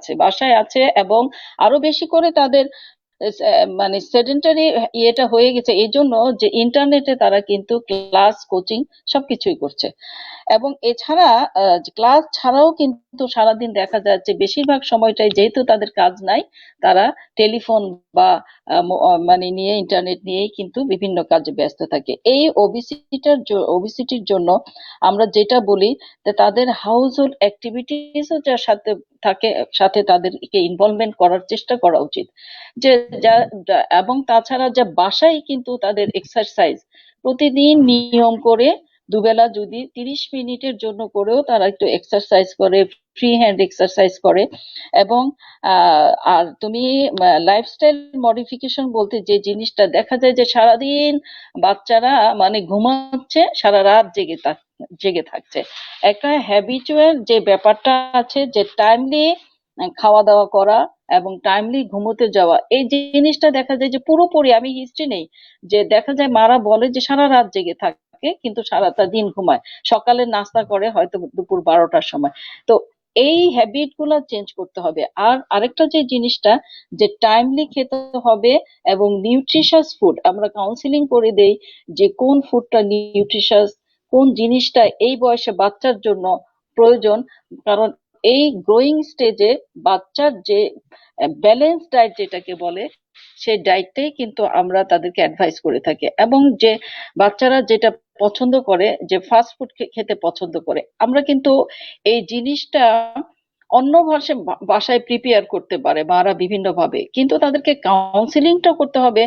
আছে এবং আরো বেশি করে তাদের মানে সেডেন্টারি ইয়েটা হয়ে গেছে এই জন্য যে ইন্টারনেটে তারা কিন্তু ক্লাস কোচিং সবকিছুই করছে। এবং এছাড়া ক্লাস ছাড়াও কিন্তু সারাদিন দেখা যাচ্ছে বেশিরভাগ সময়টাই যেহেতু তাদের কাজ নাই, তারা টেলিফোন বা মানে নিয়ে ইন্টারনেট নিয়েই কিন্তু বিভিন্ন কাজে ব্যস্ত থাকে। এই ওবিসিটির জন্য আমরা যেটা বলি যে তাদের হাউস হোল্ড অ্যাক্টিভিটিসও যার সাথে থাকে, সাথে তাদেরকে ইনভলভমেন্ট করার চেষ্টা করা উচিত। যে এবং তাছাড়া যে বাসায় কিন্তু তাদের এক্সারসাইজ প্রতিদিন নিয়ম করে দুবেলা যদি 30 মিনিটের জন্য করেও তারা একটু এক্সারসাইজ করে, ফ্রি হ্যান্ড এক্সারসাইজ করে। এবং আর তুমি লাইফস্টাইল মডিফিকেশন বলতে যে জিনিসটা দেখা যায় যে সারাদিন বাচ্চারা মানে ঘুমাচ্ছে, সারা রাত জেগে থাকছে। একটা হ্যাবিচুয়াল যে ব্যাপারটা আছে, যে টাইমলি খাওয়া দাওয়া করা এবং টাইমলি ঘুমোতে যাওয়া, এই জিনিসটা দেখা যায় যে পুরোপুরি, আমি হিস্ট্রি নেই, যে দেখা যায় মারা বলে যে সারা রাত জেগে থাকে কিন্তু সারাটা দিন ঘুমায়, সকালে নাস্তা করে হয়তো দুপুর 12টার সময়। তো এই হ্যাবিট গুলো চেঞ্জ করতে হবে। আর আরেকটা যে জিনিসটা, যে টাইমলি খেতে হবে এবং নিউট্রিশাস ফুড আমরা কাউন্সিলিং করে দেই যে কোন ফুডটা নিউট্রিশাস, কোন জিনিসটা এই বয়সে বাচ্চার জন্য প্রয়োজন। কারণ এই গ্রোয়িং স্টেজে বাচ্চার যে ব্যালেন্স ডায়েট যেটাকে বলে, সেই ডায়েটটাই কিন্তু আমরা তাদেরকে অ্যাডভাইস করে থাকি। এবং যে বাচ্চারা যেটা পছন্দ করে, যে ফাস্ট ফুড খেতে পছন্দ করে, আমরা কিন্তু এই জিনিসটা অন্য বাসায় প্রিপেয়ার করতে পারে মারা বিভিন্ন ভাবে, কিন্তু তাদেরকে কাউন্সিলিংটা করতে হবে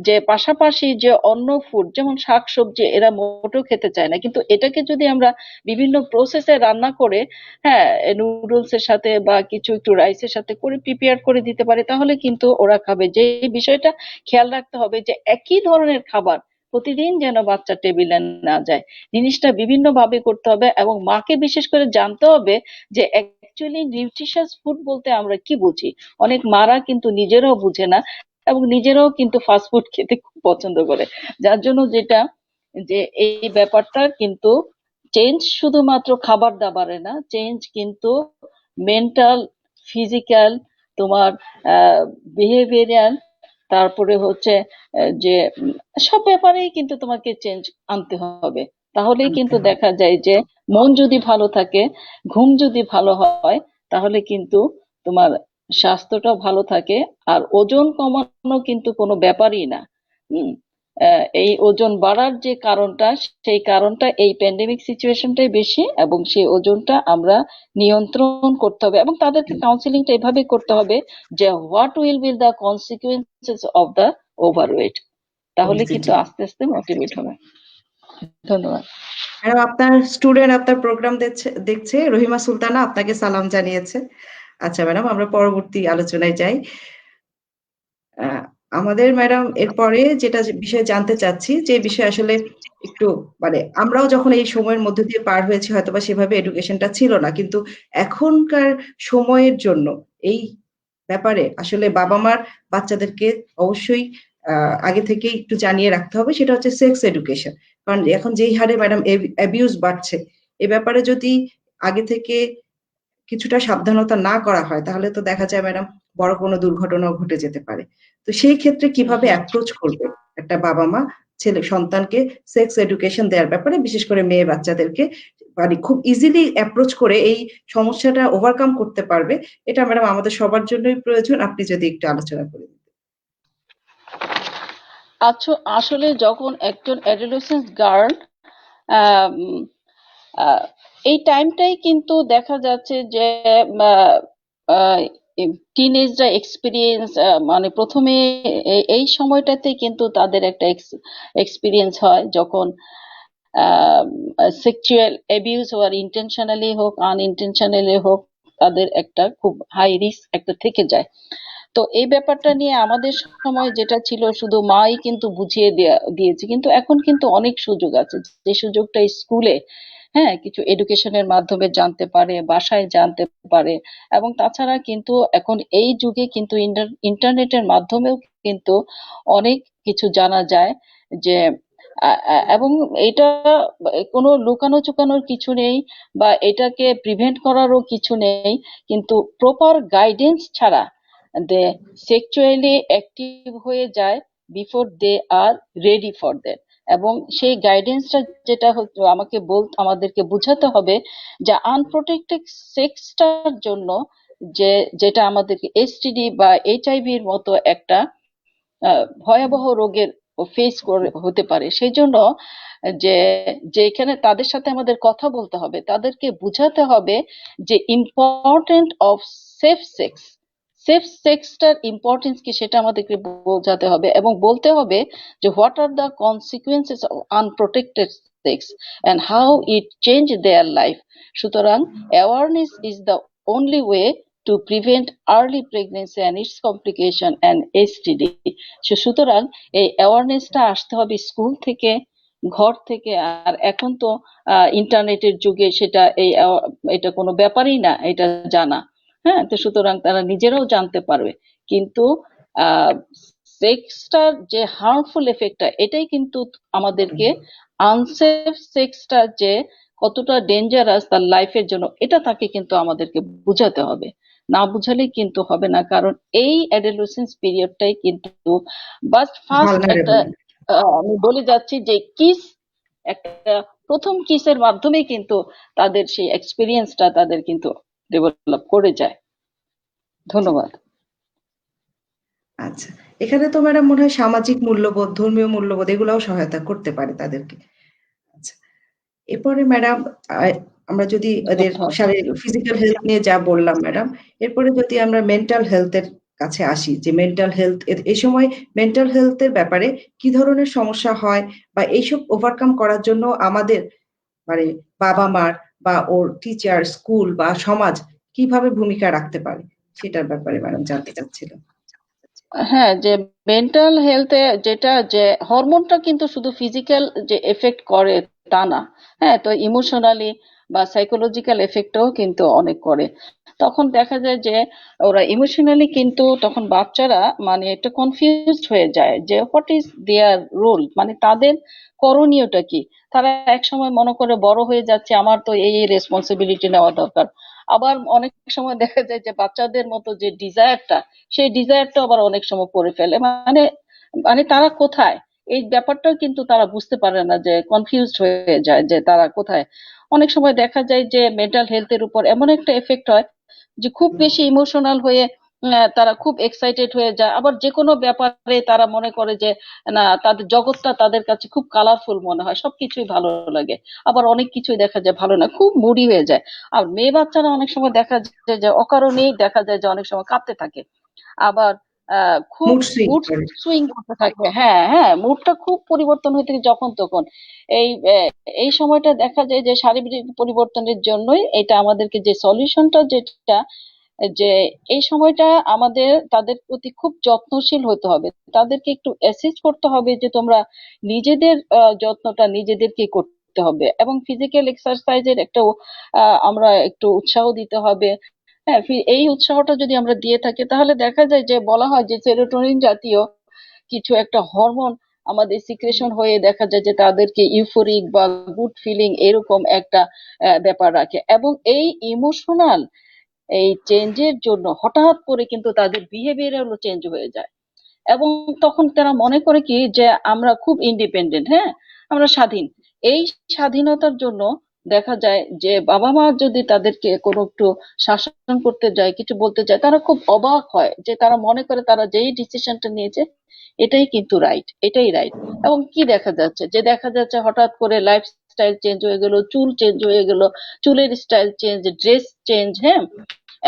যে পাশাপাশি যে অন্য ফুড যেমন শাকসবজি এরা মোটেও খেতে চায় না, কিন্তু এটাকে যদি আমরা বিভিন্ন প্রসেসে রান্না করে, হ্যাঁ, নুডলস এর সাথে বা কিছু একটু রাইসের সাথে করে প্রিপেয়ার করে দিতে পারে, তাহলে কিন্তু ওরা খাবে। যে বিষয়টা খেয়াল রাখতে হবে যে একই ধরনের খাবার প্রতিদিন যেন বাচ্চা টেবিলে না যায়, জিনিসটা বিভিন্ন ভাবে করতে হবে। এবং মাকে বিশেষ করে জানতে হবে যে অ্যাকচুয়ালি নিউট্রিশাস ফুড বলতে আমরা কি বুঝি। অনেক মারা কিন্তু নিজেরাও বুঝে না এবং নিজেরাও কিন্তু ফাস্ট ফুড খেতে খুব পছন্দ করে। যার জন্য যেটা, যে এই ব্যাপারটা কিন্তু চেঞ্জ শুধুমাত্র খাবার দাবারে না, চেঞ্জ কিন্তু মেন্টাল, ফিজিক্যাল, তোমার বিহেভিয়ারাল, তারপরে হচ্ছে যে সব ব্যাপারেই কিন্তু তোমাকে চেঞ্জ আনতে হবে। তাহলেই আনতে কিন্তু হবে। দেখা যায় যে মন যদি ভালো থাকে, ঘুম যদি ভালো হয়, তাহলে কিন্তু তোমার স্বাস্থ্যটাও ভালো থাকে। আর ওজন কমানো কিন্তু কোনো ব্যাপারই না। হুম। এই ওজন বাড়ার যে কারণটা, সেই কারণটা এই প্যান্ডেমিক সিচুয়েশনটাই বেশি, এবং সেই ওজনটা আমরা নিয়ন্ত্রণ করতে হবে। এবং তাদেরকে কাউন্সিলিংটা এভাবে করতে হবে যে what will be the consequences of the overweight. তাহলে কিন্তু ওবেসিটি। আস্তে আস্তে মোটিভেট হবে। ধন্যবাদ। ম্যাডাম আপনার স্টুডেন্ট আপনার প্রোগ্রাম দেখছে রহিমা সুলতানা আপনাকে সালাম জানিয়েছে। আচ্ছা ম্যাডাম আমরা পরবর্তী আলোচনায় যাই। আহ, আমাদের ম্যাডাম এরপরে যেটা বিষয়ে জানতে চাচ্ছি যে বিষয়ে আসলে একটু মানে আমরাও যখন এই সময়ের মধ্যে দিয়ে পার হয়েছি হয়তোবা সেভাবে এডুকেশনটা ছিল না, কিন্তু এখনকার সময়ের জন্য এই ব্যাপারে আসলে বাবা মার বাচ্চাদেরকে অবশ্যই আগে থেকে একটু জানিয়ে রাখতে হবে, সেটা হচ্ছে সেক্স এডুকেশন। কারণ এখন যেই হারে ম্যাডাম অ্যাবিউজ বাড়ছে, এ ব্যাপারে যদি আগে থেকে কিছুটা সাবধানতা না করা হয় তাহলে তো দেখা যায় ম্যাডাম বড় কোনো দুর্ঘটনাও ঘটে যেতে পারে। তো সেই ক্ষেত্রে হুম কিভাবে হুম। অ্যাপ্রোচ করবে একটা বাবা মা ছেলে সন্তানকে সেক্স এডুকেশন দেওয়ার ব্যাপারে, বিশেষ করে মেয়ে বাচ্চাদেরকে মানে খুব ইজিলি অ্যাপ্রোচ করে এই সমস্যাটা ওভারকাম করতে পারবে, এটা ম্যাডাম আমাদের সবার জন্যই প্রয়োজন। আপনি যদি একটু আলোচনা করেন। আচ্ছা, আসলে যখন একজন অ্যাডোলেসেন্ট গার্ল এই টাইমটাই কিন্তু দেখা যাচ্ছে যে টিনেজরা এক্সপিরিয়েন্স, মানে প্রথমে এই সময়টাতে কিন্তু তাদের একটা এক্সপিরিয়েন্স হয় যখন সেক্সুয়াল অ্যাবিউজ আর ইন্টেনশনালি হোক আনইনটেনশনালি হোক, তাদের একটা খুব হাই রিস্ক একটা থেকে যায়। তো এই ব্যাপারটা নিয়ে আমাদের সময় যেটা ছিল শুধু মাই কিন্তু বুঝিয়ে দিয়েছে, কিন্তু এখন কিন্তু অনেক সুযোগ আছে, যে সুযোগটা স্কুলে, হ্যাঁ, কিছু এডুকেশনের মাধ্যমে জানতে পারে, বাসায় জানতে পারে। এবং তাছাড়া কিন্তু এখন এই যুগে কিন্তু ইন্টারনেটের মাধ্যমেও কিন্তু অনেক কিছু জানা যায়। যে এবং এটা কোনো লুকানো চুকানোর কিছু নেই, বা এটাকে প্রিভেন্ট করারও কিছু নেই, কিন্তু প্রপার গাইডেন্স ছাড়া দে সেক্সুয়ালি অ্যাক্টিভ হয়ে যায় before they are ready for that. এবং সেই গাইডেন্সটা যেটা আমাদেরকে বোঝাতে হবে যে আনপ্রোটেক্টেড সেক্সটার জন্য যে যেটা আমাদেরকে এসটিডি বা এইচআইভির মতো একটা ভয়াবহ রোগের ফেস করে হতে পারে। সেই জন্য যে যে এখানে তাদের সাথে আমাদের কথা বলতে হবে, তাদেরকে বুঝাতে হবে যে important of safe sex, safe সেক্সটার ইম্পর্টেন্স কি সেটা আমাদেরকে বোঝাতে হবে, এবং বলতে হবে যে what are the consequences of unprotected sex and how it change their life. সুতরাং awareness is the only way to prevent early pregnancy and its complication and STD। সুতরাং এই অ্যাওয়ারনেসটা আসতে হবে স্কুল থেকে, ঘর থেকে। আর এখন তো ইন্টারনেটের যুগে সেটা এটা কোনো ব্যাপারই না এটা জানা। হ্যাঁ, তো সুতরাং তারা নিজেরাও জানতে পারবে। কিন্তু সেক্সটার যে হার্মফুল এফেক্টটা, এটাই কিন্তু আমাদেরকে আনসেফ সেক্সটা যে কতটা ডেঞ্জারাস তার লাইফের জন্য, এটা তাকে কিন্তু আমাদেরকে বুঝাতে হবে। না বুঝালেই কিন্তু হবে না, কারণ এই অ্যাডোলেসেন্স পিরিয়ডটাই কিন্তু বাস ফার্স্ট একটা, ভালনারেবল। আমি বলে যাচ্ছি যে কিস, একটা প্রথম কিসের মাধ্যমেই কিন্তু তাদের সেই এক্সপিরিয়েন্সটা তাদের কিন্তু ডেভেলপ করে যায়। ধন্যবাদ। আচ্ছা, এখানে তো ম্যাডাম মনে হয় সামাজিক মূল্যবোধ, ধর্মীয় মূল্যবোধ এগুলাও সহায়তা করতে পারে তাদেরকে। আচ্ছা, এরপরে ম্যাডাম আমরা যদি ওদের ধন্যবাদ। শারীরিক ফিজিক্যাল হেলথ নিয়ে যা বললাম ম্যাডাম, এরপরে যদি আমরা মেন্টাল হেলথ এর কাছে আসি, যে মেন্টাল হেলথ এই সময় মেন্টাল হেলথ এর ব্যাপারে কি ধরনের সমস্যা হয়, বা এইসব ওভারকাম করার জন্য আমাদের মানে বাবা-মার বা ওর টিচার, স্কুল বা সমাজ কিভাবে ভূমিকা রাখতে পারে সেটার ব্যাপারে ম্যাডাম জানতে চাচ্ছিলাম। হ্যাঁ, যে মেন্টাল হেলথে যেটা, যে হরমোনটা কিন্তু শুধু ফিজিক্যাল যে এফেক্ট করে তা না। হ্যাঁ, তো ইমোশনালি বা সাইকোলজিক্যাল এফেক্টও কিন্তু অনেক করে। তখন দেখা যায় যে ওরা ইমোশনালি কিন্তু তখন বাচ্চারা মানে একটা কনফিউজড হয়ে যায় যে হোয়াট ইজ দেয়ার রোল, মানে তাদের করণীয়টা কি। তারা এক সময় মনে করে বড় হয়ে যাচ্ছে, আমার তো এই রেসপন্সিবিলিটি নেওয়া দরকার। আবার অনেক সময় দেখা যায় যে বাচ্চাদের মতো যে ডিজায়ারটা, সেই ডিজায়ারটা আবার অনেক সময় করে ফেলে। মানে মানে তারা কোথায়, এই ব্যাপারটাও কিন্তু তারা বুঝতে পারে না, যে কনফিউজড হয়ে যায় যে তারা কোথায়। অনেক সময় দেখা যায় যে মেন্টাল হেলথের উপর এমন একটা এফেক্ট হয় যে খুব বেশি ইমোশনাল হয়ে তারা খুব এক্সাইটেড হয়ে যায়। আবার যে কোনো ব্যাপারে তারা মনে করে যে না, তাদের জগৎটা তাদের কাছে খুব কালারফুল মনে হয়, সবকিছুই ভালো লাগে। আবার অনেক কিছুই দেখা যায় ভালো না, খুব মুডি হয়ে যায়। আর মেয়ে বাচ্চারা অনেক সময় দেখা যায় যে অকারণেই দেখা যায় যে অনেক সময় কাঁদতে থাকে। আবার খুব মুড সুইং মুড করে। সুইং করতে থাকে। হ্যাঁ হ্যাঁ, মুডটা খুব পরিবর্তন হয়ে থাকে যখন তখন। এই এই সময়টা দেখা যায় যে শারীরিক পরিবর্তনের জন্যই এটা আমাদেরকে যে সলিউশনটা যেটা, যে এই সময়টা আমাদের তাদের প্রতি খুব যত্নশীল হতে হবে। তাদেরকে একটু অ্যাসিস্ট করতে হবে যে তোমরা নিজেদের যত্নটা নিজেদেরকে করতে হবে, এবং ফিজিক্যাল এক্সারসাইজের একটা আমরা একটু উৎসাহ দিতে হবে। হ্যাঁ, এই উৎসাহটা যদি আমরা দিয়ে থাকি তাহলে দেখা যায় যে বলা হয় যে সেরোটোনিন জাতীয় কিছু একটা হরমোন আমাদের সিক্রেশন হয়ে দেখা যায় যে তাদেরকে ইউফোরিক বা গুড ফিলিং এরকম একটা ব্যাপার রাখে। এবং এই ইমোশনাল এই চেঞ্জের জন্য হঠাৎ করে কিন্তু তাদের বিহেভিয়ারও চেঞ্জ হয়ে যায়। এবং তখন তারা মনে করে কি যে আমরা খুব ইন্ডিপেন্ডেন্ট, হ্যাঁ, আমরা স্বাধীন। এই স্বাধীনতার জন্য দেখা যায় যে বাবা মা যদি তাদেরকে কোনো একটু শাসন করতে যায়, কিছু বলতে যায়, তারা খুব অবাক হয়, যে তারা মনে করে তারা যেই ডিসিশনটা নিয়েছে এটাই কিন্তু রাইট, এটাই রাইট। এবং কি দেখা যাচ্ছে, যে দেখা যাচ্ছে হঠাৎ করে লাইফস্টাইল স্টাইল চেঞ্জ হয়ে গেল, চুল চেঞ্জ হয়ে গেল, চুলের স্টাইল চেঞ্জ, ড্রেস চেঞ্জ, হ্যাঁ,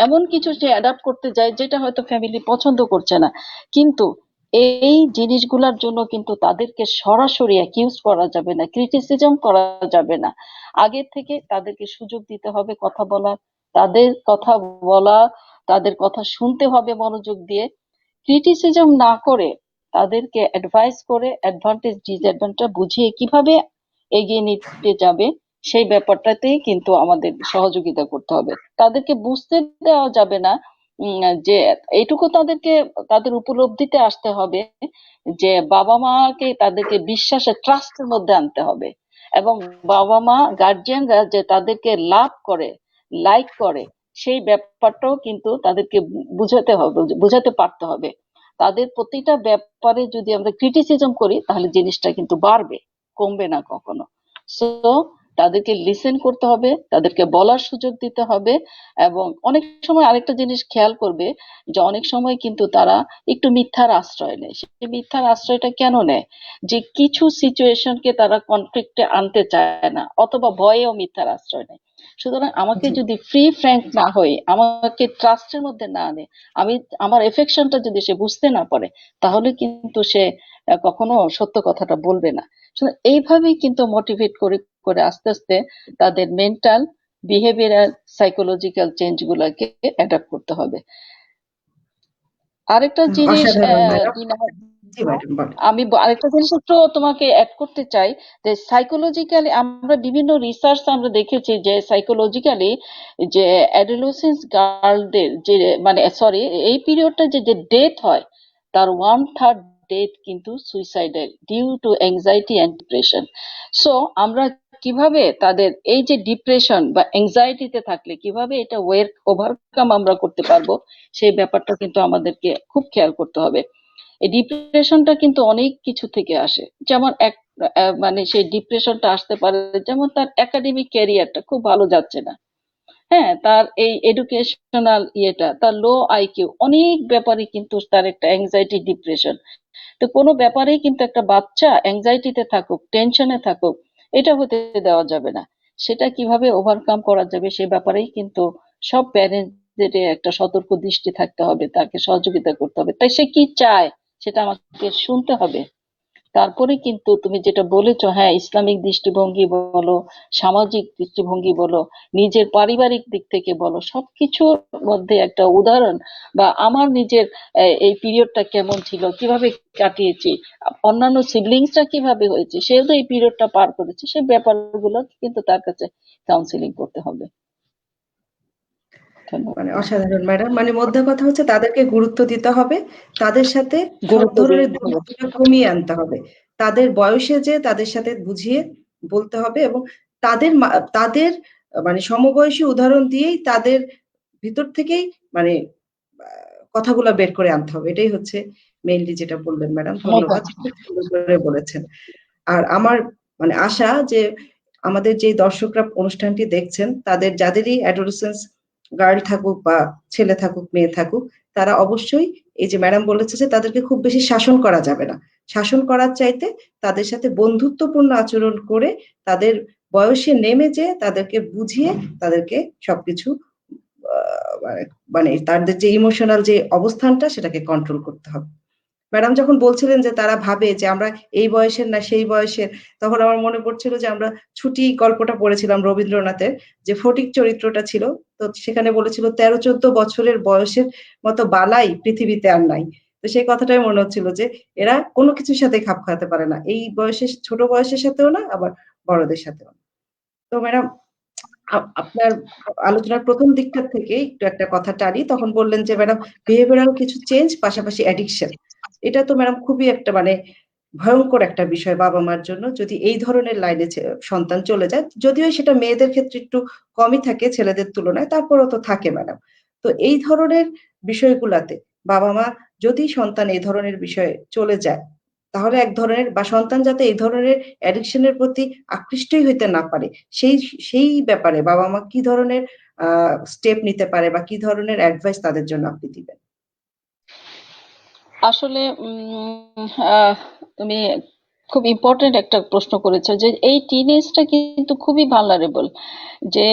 এমন কিছু সে অ্যাডাপ্ট করতে যায় যেটা হয়তো ফ্যামিলি পছন্দ করছে না। কিন্তু এই জিনিসগুলোর জন্য কিন্তু তাদেরকে সরাসরি অ্যাকিউজ করা যাবে না, ক্রিটিসিজম করা যাবে না। আগে থেকে তাদেরকে সুযোগ দিতে হবে কথা বলার, তাদের কথা বলা, তাদের কথা শুনতে হবে মনোযোগ দিয়ে, ক্রিটিসিজম না করে তাদেরকে অ্যাডভাইস করে অ্যাডভান্টেজ ডিসঅ্যাডভান্টেজ বুঝিয়ে কিভাবে এগিয়ে নিতে যাবে সেই ব্যাপারটাতেই কিন্তু আমাদের সহযোগিতা করতে হবে। তাদেরকে বুঝতে দেওয়া যাবে না, যে এইটুকু তাদেরকে তাদের উপলব্ধিতে আসতে হবে যে বাবা মাকে তাদেরকে বিশ্বাসে ট্রাস্টের মধ্যে আনতে হবে, এবং বাবা মা গার্জিয়ানরা যে তাদেরকে লাভ করে, লাইক করে, সেই ব্যাপারটাও কিন্তু তাদেরকে বুঝাতে হবে, বুঝাতে পারতে হবে। তাদের প্রতিটা ব্যাপারে যদি আমরা ক্রিটিসিজম করি তাহলে জিনিসটা কিন্তু বাড়বে, কমবে না কখনো। সো তাদেরকে লিসেন করতে হবে, তাদেরকে বলার সুযোগ দিতে হবে। এবং অনেক সময় আরেকটা জিনিস খেয়াল করবে যে অনেক সময় কিন্তু তারা একটু মিথ্যার আশ্রয় নেয়। সেই মিথ্যার আশ্রয়টা কেন নেয়? যে কিছু সিচুয়েশনকে তারা কনফ্লিক্টে আনতে চায় না, অথবা ভয়েও মিথ্যার আশ্রয় নেয়। সুতরাং আমাকে জি যদি ফ্রি ফ্র্যাঙ্ক না হয়ে, আমাকে ট্রাস্টের মধ্যে না আনে, আমি আমার এফেকশনটা যদি সে বুঝতে না পারে, তাহলে কিন্তু সে কখনো সত্য কথাটা বলবে না। সুতরাং এইভাবেই কিন্তু মোটিভেট করে করে আস্তে আস্তে তাদের মেন্টাল, বিহেভিয়ারাল, সাইকোলজিক্যাল চেঞ্জ গুলাকে অ্যাডাপ্ট করতে হবে। আরেকটা জিনিস অসাধারণ ম্যাডাম। টিনা, জি ম্যাডাম বলেন। আরেকটা জিনিস একটু তোমাকে অ্যাড করতে চাই, যে সাইকোলজিক্যালি আমরা বিভিন্ন রিসার্চ আমরা দেখেছি যে সাইকোলজিক্যালি যে অ্যাডোলেসেন্স গার্লদের যে, মানে সরি, এই পিরিয়ডটা যে যে ডেথ হয়, তার 1/3 ডেথ কিন্তু suicidal, due to anxiety and depression. So আমরা কিভাবে তাদের এই যে ডিপ্রেশন বা অ্যাংজাইটিতে থাকলে কিভাবে এটা ওভারকাম আমরা করতে পারবো, সেই ব্যাপারটা কিন্তু আমাদেরকে খুব খেয়াল করতে হবে। এই ডিপ্রেশনটা কিন্তু অনেক কিছু থেকে আসে। যেমন মানে সেই ডিপ্রেশনটা আসতে পারে, যেমন তার একাডেমিক ক্যারিয়ারটা খুব ভালো যাচ্ছে না, হ্যাঁ, তার এই এডুকেশনাল ইয়েটা, তার লো আইকিউ, অনেক ব্যাপারে কিন্তু তার একটা অ্যাংজাইটি ডিপ্রেশন। তো কোনো ব্যাপারেই কিন্তু একটা বাচ্চা অ্যাংজাইটিতে থাকুক, টেনশনে থাকুক, এটা হতে দেওয়া যাবে না। সেটা কিভাবে ওভারকাম করা যাবে সে ব্যাপারেই কিন্তু সব প্যারেন্টদের একটা সতর্ক দৃষ্টি থাকতে হবে, তাকে সহযোগিতা করতে হবে। তাই সে কি চায় সেটা আমাকে শুনতে হবে। তারপরে কিন্তু তুমি যেটা বলেছো, হ্যাঁ, ইসলামিক দৃষ্টিভঙ্গি বলো, সামাজিক দৃষ্টিভঙ্গি বলো, নিজের পারিবারিক দিক থেকে বলো, সবকিছুর মধ্যে একটা উদাহরণ বা আমার নিজের এই পিরিয়ডটা কেমন ছিল, কিভাবে কাটিয়েছি, অন্যান্য সিবলিংসরা কিভাবে হয়েছে, সেও তো এই পিরিয়ডটা পার করেছে, সেই ব্যাপারগুলো কিন্তু তার কাছে কাউন্সিলিং করতে হবে। মানে ধন্যবাদ। অসাধারণ ম্যাডাম। মানে মধ্যে কথা হচ্ছে তাদেরকে গুরুত্ব দিতে হবে। তাদের সাথে সব গুরুত্ব ধরনের দিতে হবে। দূরত্বটা কমিয়ে আনতে হবে। তাদের বয়সে যে তাদের সাথে বুঝিয়ে বলতে হবে, এবং তাদের মানে সমবয়সী উদাহরণ দিয়েই তাদের ভিতর থেকেই মানে কথাগুলা বের করে আনতে হবে। এটাই হচ্ছে মেইনলি যেটা বললেন ম্যাডাম। ধন্যবাদ। খুব সুন্দর করে বলেছেন। আর আমার মানে আশা যে আমাদের যে দর্শকরা অনুষ্ঠানটি দেখছেন তাদের যাদেরই অ্যাডোলেসেন্স গার্ল থাকুক বা ছেলে থাকুক মেয়ে থাকুক, তারা অবশ্যই এই যে ম্যাডাম বলেছে যে তাদেরকে খুব বেশি শাসন করা যাবে না। শাসন করার চাইতে তাদের সাথে বন্ধুত্বপূর্ণ আচরণ করে তাদের বয়সে নেমে যেয়ে তাদেরকে বুঝিয়ে তাদেরকে সবকিছু মানে তাদের যে ইমোশনাল যে অবস্থানটা সেটাকে কন্ট্রোল করতে হবে। ম্যাডাম যখন বলছিলেন যে তারা ভাবে যে আমরা এই বয়সের না সেই বয়সের, তখন আমার মনে পড়ছিল যে আমরা ছুটি গল্পটা পড়েছিলাম রবীন্দ্রনাথের, যে ফটিক চরিত্রটা ছিল। তো সেখানে বলেছিল 13-14 বছরের বয়সের মতো বালাই পৃথিবীতে আর নাই। তো সেই কথাটাই মনে হচ্ছিল যে এরা কোনো কিছুর সাথে খাপ খাওয়াতে পারে না, এই বয়সের ছোট বয়সের সাথেও না, আবার বড়দের সাথেও না। তো ম্যাডাম আপনার আলোচনার প্রথম দিকটা থেকে একটু একটা কথা টানি, তখন বললেন যে ম্যাডাম বিহেভিয়ারাল কিছু চেঞ্জ পাশাপাশি অ্যাডিকশন। এটা তো ম্যাডাম খুবই একটা মানে ভয়ঙ্কর একটা বিষয় বাবা মার জন্য, যদি এই ধরনের লাইনে সন্তান চলে যায়। যদিও সেটা মেয়েদের ক্ষেত্রে একটু কমই থাকে ছেলেদের তুলনায়, তারপরেও তো থাকে ম্যাডাম। তো এই ধরনের বিষয়গুলাতে বাবা মা যদি সন্তান এই ধরনের বিষয়ে চলে যায়, তাহলে এক ধরনের বা সন্তান যাতে এই ধরনের অ্যাডিকশনের প্রতি আকৃষ্টই হইতে না পারে, সেই সেই ব্যাপারে বাবা মা কি ধরনের স্টেপ নিতে পারে বা কি ধরনের অ্যাডভাইস তাদের জন্য আপনি দিবেন? আসলে তুমি খুব ইম্পর্টেন্ট একটা প্রশ্ন করেছে যে এই টিনেজটা কিন্তু খুবই ভালনারেবল, যে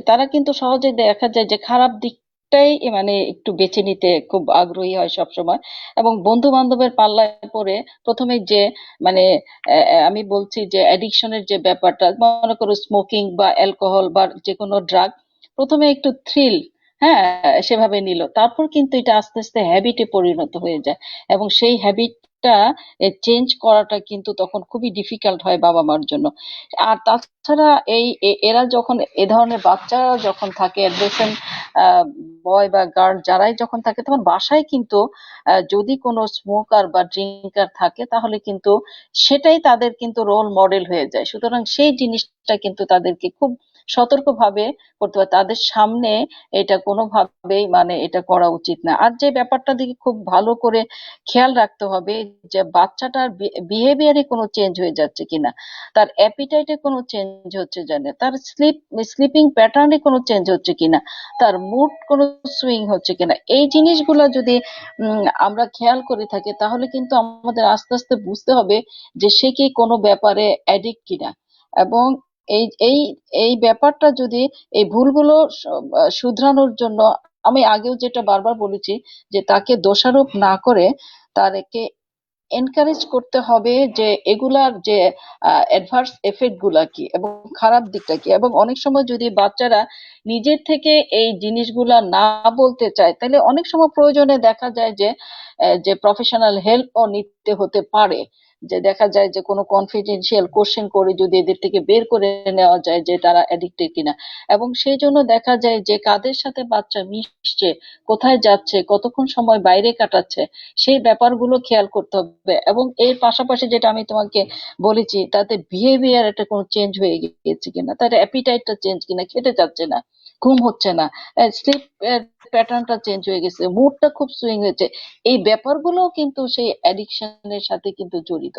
তারা কিন্তু সহজে দেখা যায় যে খারাপ দিকটাই মানে একটু বেছে নিতে খুব আগ্রহী হয় সব সময়, এবং বন্ধু বান্ধবের পাল্লায় পড়ে প্রথমে যে মানে আমি বলছি যে অ্যাডিকশনের যে ব্যাপারটা, মনে করো স্মোকিং বা অ্যালকোহল বা যে কোনো ড্রাগ, প্রথমে একটু থ্রিল, হ্যাঁ, সেভাবে নিল, তারপর কিন্তু এটা আস্তে আস্তে হ্যাবিটে পরিণত হয়ে যায়, এবং সেই হ্যাবিটটা চেঞ্জ করাটা কিন্তু তখন খুবই ডিফিকাল্ট হয় বাবা মার জন্য। আর তাছাড়া এরা যখন এ ধরনের বাচ্চারা যখন থাকে, অ্যাডolescent বয় বা গার্ল যারাই যখন থাকে, তখন বাসায় কিন্তু যদি কোনো স্মোকার বা ড্রিঙ্কার থাকে তাহলে কিন্তু সেটাই তাদের কিন্তু রোল মডেল হয়ে যায়। সুতরাং সেই জিনিসটা কিন্তু তাদেরকে খুব সতর্কভাবে করতে হবে, তাদের সামনে এটা কোনোভাবেই মানে এটা করা উচিত না। আর যে ব্যাপারটা দিকে খুব ভালো করে খেয়াল রাখতে হবে যে বাচ্চাটার বিহেভিয়ারে কোনো চেঞ্জ হয়ে যাচ্ছে কিনা, তার অ্যাপিটাইটে কোনো চেঞ্জ হচ্ছে জানে, তার স্লিপিং প্যাটার্নে কোনো চেঞ্জ হচ্ছে কিনা, তার মুড কোনো সুইং হচ্ছে কিনা। এই জিনিসগুলো যদি আমরা খেয়াল করে থাকি তাহলে কিন্তু আমাদের আস্তে আস্তে বুঝতে হবে যে সে কি কোনো ব্যাপারে অ্যাডিক্ট কিনা। এবং এই এই এই ব্যাপারটা যদি এই ভুলগুলো শুধরানোর জন্য আমি আগেও যেটা বারবার বলেছি যে তাকে দোষারোপ না করে তাদেরকে এনকারেজ করতে হবে যে এগুলার যে অ্যাডভার্স এফেক্ট গুলা কি এবং খারাপ দিকটা কি। এবং অনেক সময় যদি বাচ্চারা নিজের থেকে এই জিনিসগুলা না বলতে চায়, তাহলে অনেক সময় প্রয়োজনে দেখা যায় যে যে প্রফেশনাল হেল্পও নিতে হতে পারে, যে দেখা যায় যে কোনো কনফিডেন্সিয়াল কোশ্চেন করে যদি এদের থেকে বের করে নেওয়া যায় যে তারা অ্যাডিক্টেড কিনা। এবং সেই জন্য দেখা যায় যে কাদের সাথে বাচ্চা মিশছে, কোথায় যাচ্ছে, কতক্ষণ সময় বাইরে কাটাচ্ছে, সেই ব্যাপারগুলো খেয়াল করতে হবে। এবং এর পাশাপাশি যেটা আমি তোমাকে বলেছি, তাতে বিহেভিয়ার একটা কোনো চেঞ্জ হয়ে গিয়েছে কিনা, তার অ্যাপিটাইটটা চেঞ্জ কিনা, খেতে চাচ্ছে না, ঘুম হচ্ছে না, স্লিপ প্যাটার্নটা চেঞ্জ হয়ে গেছে, মুডটা খুব সুইং হয়েছে। এই ব্যাপারগুলো কিন্তু সেই অ্যাডিকশনের সাথে কিন্তু জড়িত।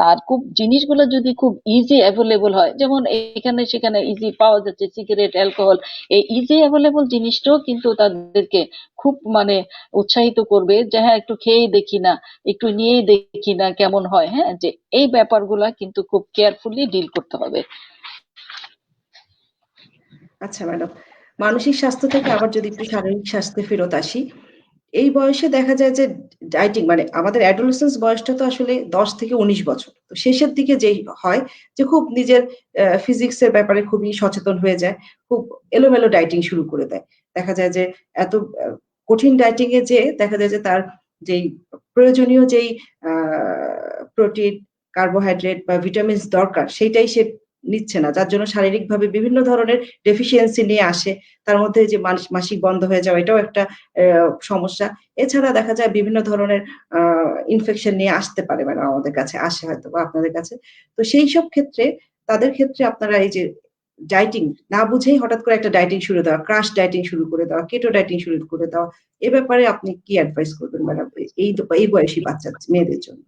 আর খুব জিনিসগুলো যদি খুব ইজি অ্যাভেলেবল হয়, যেমন এখানে সেখানে ইজি পাওয়া যাচ্ছে সিগারেট, অ্যালকোহল, এই ইজি অ্যাভেলেবল জিনিসটাও কিন্তু তাদেরকে খুব মানে উৎসাহিত করবে যে হ্যাঁ একটু খেয়েই দেখি না, একটু নিয়েই দেখি না কেমন হয়। হ্যাঁ, যে এই ব্যাপারগুলা কিন্তু খুব কেয়ারফুলি ডিল করতে হবে। আচ্ছা ম্যাডাম, মানসিক স্বাস্থ্য থেকে আবার যদি একটু শারীরিক স্বাস্থ্যে ফেরত আসি, এই বয়সে দেখা যায় যে ডায়েটিং মানে আমাদের অ্যাডোলেসেন্স বয়সটা তো আসলে 10 থেকে 19 বছর, তো শেষের দিকে যেই হয় যে খুব নিজের ফিজিক্সের ব্যাপারে খুবই সচেতন হয়ে যায়, খুব এলোমেলো ডায়েটিং শুরু করে দেয়। দেখা যায় যে এত কঠিন ডায়েটিং এ যে দেখা যায় যে তার যেই প্রয়োজনীয় যেই প্রোটিন, কার্বোহাইড্রেট বা ভিটামিনস দরকার সেইটাই সে নিচ্ছে না, যার জন্য শারীরিকভাবে বিভিন্ন ধরনের ডেফিসিয়েন্সি নিয়ে আসে। তার মধ্যে যে মাসিক বন্ধ হয়ে যাওয়া এটাও একটা সমস্যা। এছাড়া দেখা যায় বিভিন্ন ধরনের ইনফেকশন নিয়ে আসতে পারে, ম্যাডাম আমাদের কাছে আসে হয়তো বা আপনাদের কাছে। তো সেই সব ক্ষেত্রে তাদের ক্ষেত্রে আপনারা এই যে ডায়েটিং না বুঝেই হঠাৎ করে একটা ডায়েটিং শুরু দেওয়া, ক্রাশ ডায়েটিং শুরু করে দেওয়া, কেটো ডায়েটিং শুরু করে দেওয়া, এ ব্যাপারে আপনি কি অ্যাডভাইস করবেন ম্যাডাম এই বয়সী বাচ্চা মেয়েদের জন্য?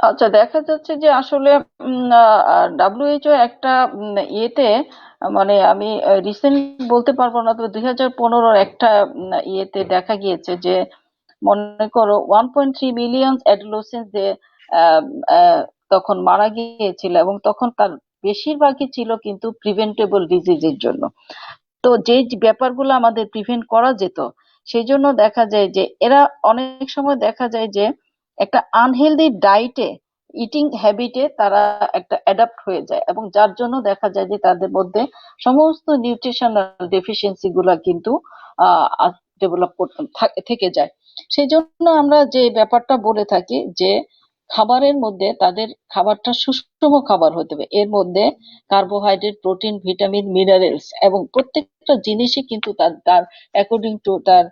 আচ্ছা, দেখা যাচ্ছে যে আসলে ডাব্লিউএইচও একটা ইয়েতে মানে আমি রিসেন্ট বলতে পারবো না, তবে 2015 একটা ইয়েতে দেখা গিয়েছে যে মনে করো 1.3 মিলিয়ন অ্যাডোলেসেন্স যে আহ, আহ, তখন মারা গিয়েছিল, এবং তখন তার বেশিরভাগই ছিল কিন্তু প্রিভেন্টেবল ডিজিজের জন্য। তো যে যে ব্যাপারগুলো আমাদের প্রিভেন্ট করা যেত, সেই জন্য দেখা যায় যে এরা অনেক সময় দেখা যায় যে একটা আনহেলদি ডাইটে, ইটিং হ্যাবিটে তারা একটা অ্যাডাপ্ট হয়ে যায়, এবং যার জন্য দেখা যায় যে তাদের মধ্যে সমস্ত নিউট্রিশনাল ডেফিসিয়েন্সি গুলা কিন্তু ডেভেলপ করতে থেকে যায়। সেই জন্য আমরা যে ব্যাপারটা বলে থাকি যে খাবারের মধ্যে তাদের খাবারটা সুষম খাবার হতে হবে, এর মধ্যে কার্বোহাইড্রেট, প্রোটিন, ভিটামিন, মিনারেলস, এবং প্রত্যেকটা জিনিসই কিন্তু তার তার অ্যাকর্ডিং টু তার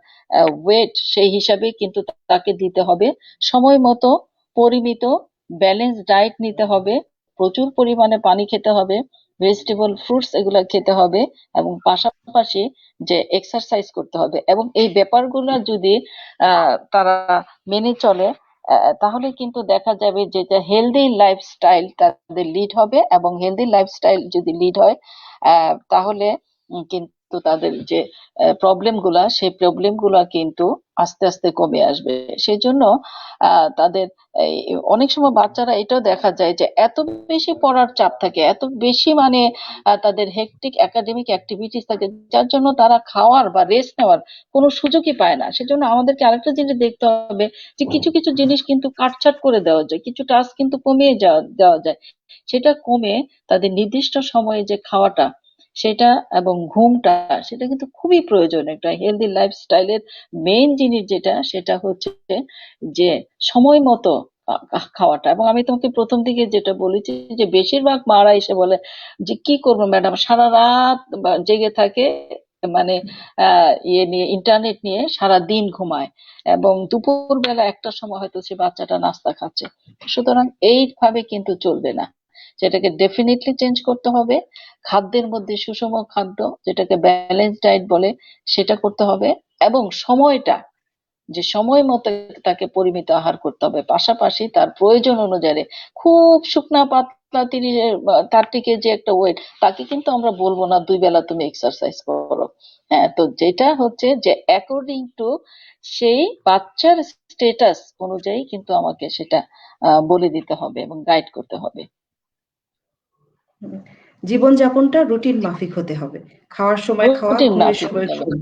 ওয়েট সেই হিসাবে কিন্তু তাকে দিতে হবে। সময় মতো পরিমিত ব্যালেন্স ডায়েট নিতে হবে, প্রচুর পরিমাণে পানি খেতে হবে, ভেজিটেবল ফ্রুটস এগুলা খেতে হবে, এবং পাশাপাশি যে এক্সারসাইজ করতে হবে। এবং এই ব্যাপারগুলো যদি তারা মেনে চলে, তাহলে কিন্তু দেখা যাবে যে হেলদি লাইফস্টাইল তাদের লিড হবে, এবং হেলদি লাইফস্টাইল যদি লিড হয় তাহলে কিন্তু তাদের যে প্রবলেম গুলা সেই প্রবলেম গুলা কিন্তু আস্তে আস্তে কমে আসবে। সেজন্য তাদের এই অনেক সময় বাচ্চারা এটাও দেখা যায় যে এত বেশি পড়ার চাপ থাকে, এত বেশি মানে তাদের হেক্টিক একাডেমিক অ্যাক্টিভিটিস থাকে, যার জন্য তারা খাওয়ার বা রেস্ট নেওয়ার কোনো সুযোগই পায় না। সেজন্য আমাদেরকে আরেকটা জিনিস দেখতে হবে যে কিছু কিছু জিনিস কিন্তু কাটছাট করে দেওয়া যায়, কিছু টাস্ক কিন্তু কমিয়ে দেওয়া যায়। সেটা কমে তাদের নির্দিষ্ট সময়ে যে খাওয়াটা সেটা এবং ঘুমটা, সেটা কিন্তু খুবই প্রয়োজন একটা হেলদি লাইফস্টাইলের। মেইন জিনিস যেটা সেটা হচ্ছে যে সময় মতো খাওয়াটা। এবং আমি তোমাকে প্রথম দিকে যেটা বলেছি যে বেশিরভাগ মারা এসে বলে যে কি করবো ম্যাডাম, সারা রাত জেগে থাকে, মানে ইয়ে নিয়ে, ইন্টারনেট নিয়ে সারা দিন ঘুমায়, এবং দুপুর বেলা একটা সময় হয়তো সে বাচ্চাটা নাস্তা খাচ্ছে। সুতরাং এইভাবে কিন্তু চলবে না, সেটাকে ডেফিনেটলি চেঞ্জ করতে হবে। খাদ্যের মধ্যে সুষম খাদ্য, যেটাকে ব্যালেন্স ডায়েট বলে, সেটা করতে হবে। এবং সময়টা, যে সময় মতো তাকে পরিমিত আহার করতে হবে, পাশাপাশি তার প্রয়োজন অনুযায়ী। খুব শুকনা পাতলা 30 কেজি একটা ওয়েট, তাকে কিন্তু আমরা বলবো না 2 বেলা তুমি এক্সারসাইজ করো। হ্যাঁ, তো যেটা হচ্ছে যে অ্যাকর্ডিং টু সেই বাচ্চার স্টেটাস অনুযায়ী কিন্তু আমাকে সেটা বলে দিতে হবে এবং গাইড করতে হবে। হুম। জীবনযাপনটা রুটিন মাফিক হতে হবে। খাওয়ার সময় খাওয়া, রুটিন ঘুমের মাফিক সময় হতে হবে। ঘুম।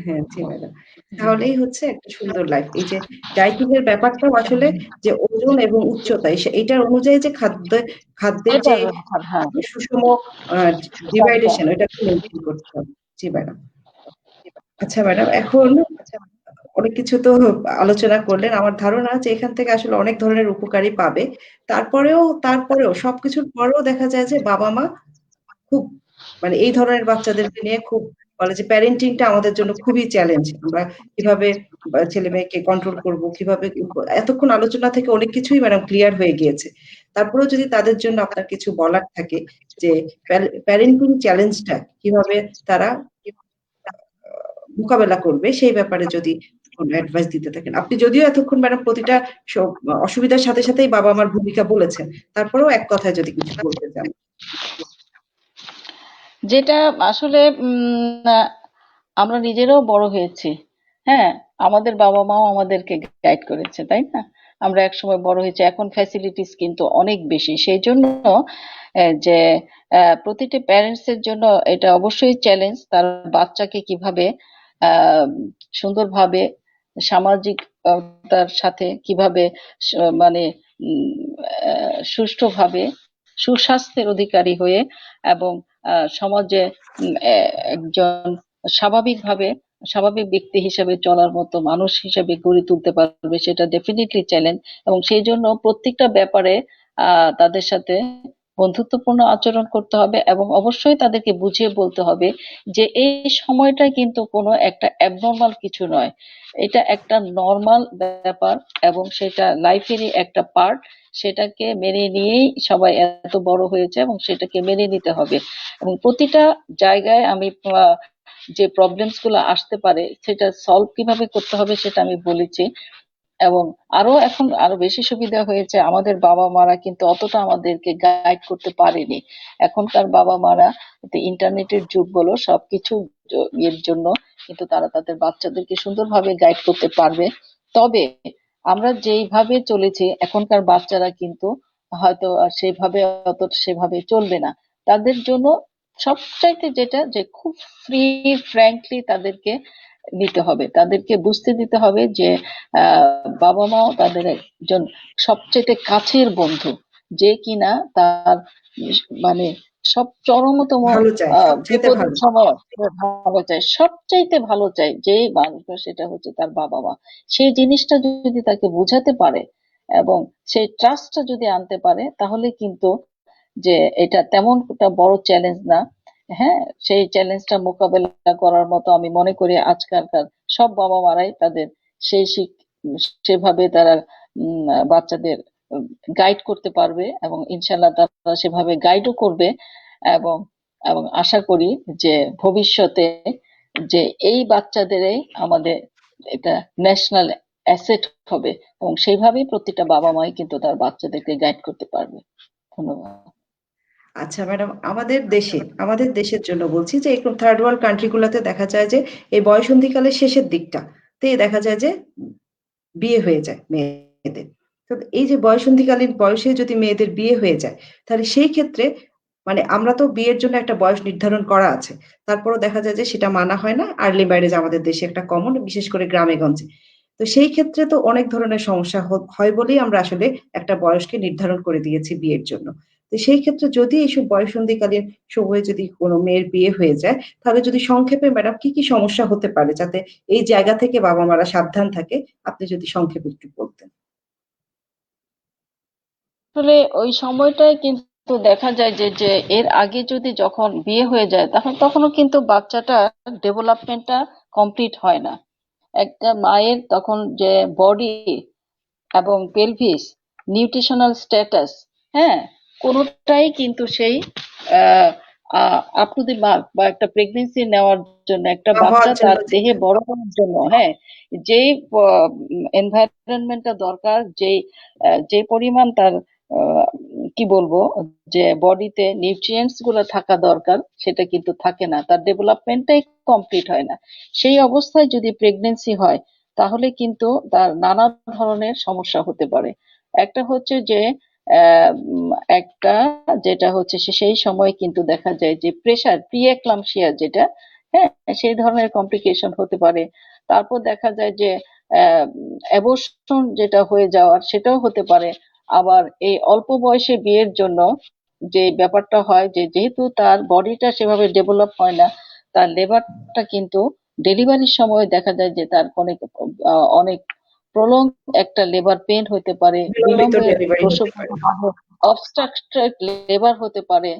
হ্যাঁ, জি হুম, ম্যাডাম। হুম, হুম। তাহলেই হচ্ছে একটা সুন্দর লাইফ। এই যে ডায়েটিং এর ব্যাপারটাও আসলে যে ওজন এবং উচ্চতা এটার অনুযায়ী যে খাদ্যের যে এটার ব্যাপার, হ্যাঁ। সুষম আ তালিকা। ডিভাইডেশন ওটাকে মেইনটেইন করতে হবে। জি ম্যাডাম। আচ্ছা ম্যাডাম, এখন অনেক কিছু তো আলোচনা করলেন। আমার ধারণা যে এখান থেকে আসলে অনেক ধরনের উপকারই পাবে। তারপরেও সবকিছুর পরেও দেখা যায় যে বাবা-মা খুব মানে এই ধরনের বাচ্চাদেরকে নিয়ে খুব বলে যে প্যারেন্টিং টা আমাদের জন্য খুবই চ্যালেঞ্জ। আমরা কিভাবে ছেলে-মেয়েকে কন্ট্রোল করব, কিভাবে এতক্ষণ আলোচনা থেকে অনেক কিছুই ম্যাডাম ক্লিয়ার হয়ে গিয়েছে। তারপরেও যদি তাদের জন্য আপনার কিছু বলার থাকে যে প্যারেন্টিং চ্যালেঞ্জটা কিভাবে তারা মোকাবেলা করবে সেই ব্যাপারে যদি কোন অ্যাডভাইস দিতে থাকেন। আপনি যদিও এতক্ষণ ম্যাডাম প্রতিটা অসুবিধার সাথে সাথেই বাবা-মার ভূমিকা বলেছেন। তারপরেও এক কথায় যদি কিছু বলতে চান। যেটা আসলে আমরা নিজেরাও বড় হয়েছি। হ্যাঁ, আমাদের বাবা মাও আমাদেরকে গাইড করেছে, তাই না? আমরা একসময় বড় হয়েছি, এখন ফ্যাসিলিটিস কিন্তু অনেক বেশি। সেই জন্য যে প্রতিটি প্যারেন্টস এর জন্য এটা অবশ্যই চ্যালেঞ্জ, তার বাচ্চাকে কিভাবে আহ সুন্দরভাবে সামাজিক তার সাথে কিভাবে মানে সুষ্ঠুভাবে সুস্বাস্থ্যের অধিকারী হয়ে এবং সমাজে একজন স্বাভাবিকভাবে স্বাভাবিক ব্যক্তি হিসেবে চলার মতো মানুষ হিসেবে গড়ে তুলতে পারবে, সেটা ডেফিনেটলি চ্যালেঞ্জ। এবং সেই জন্য প্রত্যেকটা ব্যাপারে তাদের সাথে বন্ধুত্বপূর্ণ আচরণ করতে হবে এবং অবশ্যই তাদেরকে বুঝিয়ে বলতে হবে যে এই সময়টা কিন্তু কোনো একটা অ্যাবনর্মাল কিছু নয়, এটা একটা নর্মাল ব্যাপার এবং সেটা লাইফেরই একটা পার্ট। সেটাকে মেনে নিয়েই সবাই এত বড় হয়েছে এবং সেটাকে মেনে নিতে হবে। এবং প্রতিটা জায়গায় আমি যে প্রবলেমস গুলো আসতে পারে সেটা সলভ কিভাবে করতে হবে সেটা আমি বলেছি। এবং এখন আরো বেশি সুবিধা হয়েছে, আমাদের বাবা মারা কিন্তু অতটা আমাদেরকে গাইড করতে পারেনি। এখনকার বাবা মারা ইন্টারনেটের যুগ বলো সবকিছু এর জন্য কিন্তু তারা তাদের বাচ্চাদেরকে সুন্দরভাবে গাইড করতে পারবে। তবে আমরা যেইভাবে চলেছি এখনকার বাচ্চারা কিন্তু হয়তো আর সেভাবে চলবে না। তাদের জন্য সবচাইতে যেটা যে খুব ফ্রি ফ্র্যাঙ্কলি তাদেরকে নিতে হবে, তাদেরকে বুঝতে দিতে হবে যে বাবা মাও তাদের একজন সবচেয়ে কাছের বন্ধু, যে কিনা তার মানে সব চরমতম ভালো চায়, সবচাইতে বিপদের ভালো। সময় ভালো চায়, সবচাইতে ভালো চায় যেই মানুষটা, সেটা হচ্ছে তার বাবা মা। সেই জিনিসটা যদি তাকে বোঝাতে পারে এবং সেই ট্রাস্টটা যদি আনতে পারে, তাহলে কিন্তু যে এটা তেমন একটা বড় চ্যালেঞ্জ না। হ্যাঁ, সেই চ্যালেঞ্জটা মোকাবেলা করার মতো আমি মনে করি আজকালকার সব বাবা মারাই তাদের সেই সেভাবে তারা বাচ্চাদের গাইড করতে পারবে এবং ইনশাল্লাহ তারা সেভাবে গাইডও করবে। এবং এবং আশা করি যে ভবিষ্যতে যে এই বাচ্চাদেরই আমাদের এটা ন্যাশনাল অ্যাসেট হবে এবং সেইভাবেই প্রতিটা বাবা মাই কিন্তু তার বাচ্চাদেরকে গাইড করতে পারবে। ধন্যবাদ। আচ্ছা ম্যাডাম, আমাদের দেশের জন্য বলছি যে এরকম থার্ড ওয়ার্ল্ড কান্ট্রি গুলাতে দেখা যায় যে এই বয়ঃসন্ধিকালের শেষের দিকটাতে দেখা যায় যে বিয়ে হয়ে যায় মেয়েদের। তো এই যে বয়ঃসন্ধিকালীন বয়সে যদি মেয়েদের বিয়ে হয়ে যায়, তাহলে সেই ক্ষেত্রে মানে আমরা তো বিয়ের জন্য একটা বয়স নির্ধারণ করা আছে। তারপরেও দেখা যায় যে সেটা মানা হয় না। আর্লি ম্যারেজ আমাদের দেশে একটা কমন, বিশেষ করে গ্রামে-গঞ্জে। তো সেই ক্ষেত্রে তো অনেক ধরনের সমস্যা হয় বলেই আমরা আসলে একটা বয়সকে নির্ধারণ করে দিয়েছি বিয়ের জন্য। তো সেই ক্ষেত্রে যদি এইসব বয়ঃসন্ধিকালীন সময়ে যদি কোনো মেয়ের বিয়ে হয়ে যায়, তাহলে যদি সংক্ষেপে ম্যাডাম কি সমস্যা হতে পারে? যাতে এই জায়গা থেকে বাবা-মারা সাবধান থাকে, আপনি যদি সংক্ষেপে একটু বলতেন। আসলে ওই সময়টায় কিন্তু দেখা যায় যে যে এর আগে যদি যখন বিয়ে হয়ে যায় তখনও কিন্তু বাচ্চাটার ডেভেলপমেন্টটা কমপ্লিট হয় না। একটা মায়ের তখন যে বডি এবং পেলভিস, নিউট্রিশনাল স্ট্যাটাস, হ্যাঁ, কোনোটাই কিন্তু সেই আপ টু দি মার্ক বা একটা প্রেগনেন্সি নেওয়ার জন্য, একটা বা বাচ্চা হওয়ার জন্য তার দেহে যেটা বড় হওয়ার জন্য, হ্যাঁ, যেই এনভায়রনমেন্টটা দরকার, যে পরিমাণ তার আহ, কি বলবো, যে বডিতে নিউট্রিয়েন্টস গুলো থাকা দরকার সেটা কিন্তু থাকে না, তার ডেভেলপমেন্টটাই কমপ্লিট হয় না। সেই অবস্থায় যদি প্রেগনেন্সি হয় তাহলে কিন্তু তার নানা ধরনের সমস্যা হতে পারে। একটা হচ্ছে যে একটা যেটা হচ্ছে সেই সময় কিন্তু দেখা যায় যে প্রেসার, প্রিএক্লাম্পসিয়া যেটা, হ্যাঁ, সেই ধরনের কমপ্লিকেশন হতে পারে। তারপর দেখা যায় যে অ্যাবর্শন যেটা হয়ে যাওয়ার সেটাও হতে পারে। আবার এই অল্প বয়সে বিয়ের জন্য যে ব্যাপারটা হয় যে যেহেতু তার বডিটা সেভাবে ডেভেলপ হয় না, তার লেবারটা কিন্তু ডেলিভারির সময় দেখা যায় যে তার অনেক অনেক প্রলং একটা লেবার পেন হতে পারে, বিলম্বিত বিলম্বে ডেলিভারি প্রসব হতে পারে। হতে পারে, অবস্ট্রাকটেড লেবার হতে পারে,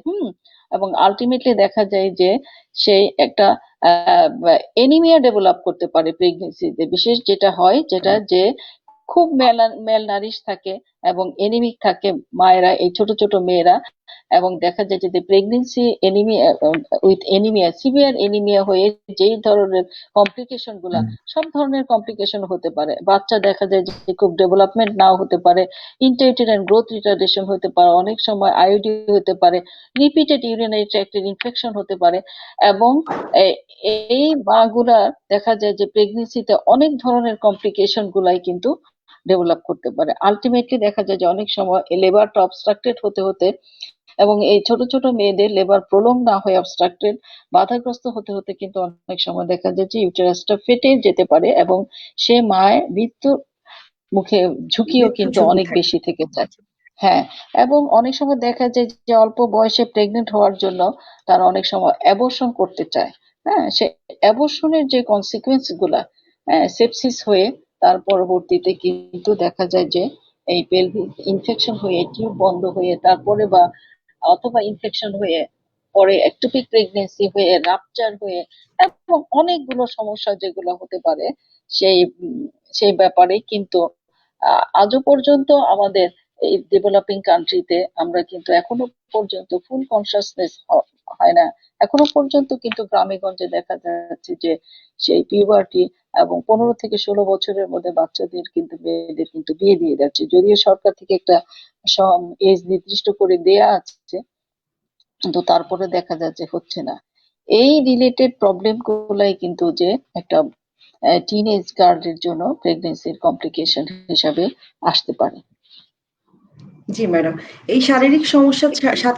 এবং আলটিমেটলি দেখা যায় যে সেই একটা এনিমিয়া ডেভেলপ করতে পারে প্রেগনেন্সিতে। বিশেষ যেটা হয় যেটা যে খুব মেল নারিশ থাকে এবং এনিমিক থাকে মায়েরা, এই ছোট ছোট মেয়েরা। এবং দেখা যায় যে pregnancy anaemia, with anaemia, severe anaemia হয়ে যেই ধরনের কমপ্লিকেশন গুলা, সব ধরনের কমপ্লিকেশন হতে পারে। বাচ্চা দেখা যায় যে খুব ডেভেলপমেন্ট নাও হতে পারে, ইন্টারউটেরাইন গ্রোথ রিটার্ডেশন হতে পারে, অনেক সময় আইওডি হতে পারে, রিপিটেড ইউরিনারি ট্র্যাক্টের ইনফেকশন হতে পারে। এবং এ- এই মাগুলা দেখা যায় যে প্রেগনেন্সিতে অনেক ধরনের কমপ্লিকেশন গুলাই কিন্তু ডেভেলপ করতে পারে। আলটিমেটলি দেখা যায় যে অনেক সময় লেবারটা অবস্ট্রাক্টেড হতে হতে, এবং এই ছোট ছোট মেয়েদের লেবার প্রলং না হয়ে অবস্ট্রাক্টেড, বাধাগ্রস্ত হতে হতে কিন্তু অনেক সময় দেখা যায় যে ইউটেরাসটা ফেটে যেতে পারে এবং সে মায়ের মৃত্যুর মুখে ঝুঁকিও মৃত্যুর কিন্তু ঝুঁকি অনেক থাকে। বেশি থেকে যায়। হ্যাঁ, এবং অনেক সময় দেখা যায় যে অল্প বয়সে প্রেগনেন্ট হওয়ার জন্য তারা অনেক সময় অ্যাবর্শন করতে চায়। হ্যাঁ, সে অ্যাবর্শনের যে কনসিকুয়েন্স গুলা, হ্যাঁ, সেপসিস হয়ে তার পরবর্তীতে কিন্তু দেখা যায় যে এই পেলভিক ইনফেকশন হয়ে টিউব বন্ধ হয়ে তারপরে, বা অথবা ইনফেকশন হয়ে পরে একটোপিক প্রেগনেন্সি হয়ে রাপচার হয়ে, এবং অনেকগুলো সমস্যা যেগুলো হতে পারে সেই সেই ব্যাপারে কিন্তু আজও পর্যন্ত আমাদের এই ডেভেলপিং কান্ট্রিতে আমরা কিন্তু এখনো পর্যন্ত ফুল কনসাসনেস হয় না। এখনো পর্যন্ত কিন্তু গ্রামে গঞ্জে দেখা যাচ্ছে যে সেই পিউবার্টি এবং 15 থেকে 16 বছরের মধ্যে বাচ্চাদের কিন্তু মেয়েদের কিন্তু বিয়ে দিয়ে যাচ্ছে, যদিও সরকার থেকে একটা এজ নির্দিষ্ট করে দেয়া আছে, কিন্তু তারপরে দেখা যাচ্ছে হচ্ছে না। এই রিলেটেড প্রবলেম গুলাই কিন্তু যে একটা টিনেজ গার্লের জন্য প্রেগনেন্সির কমপ্লিকেশন হিসাবে আসতে পারে। জি ম্যাডাম। এই শারীরিক সমস্যার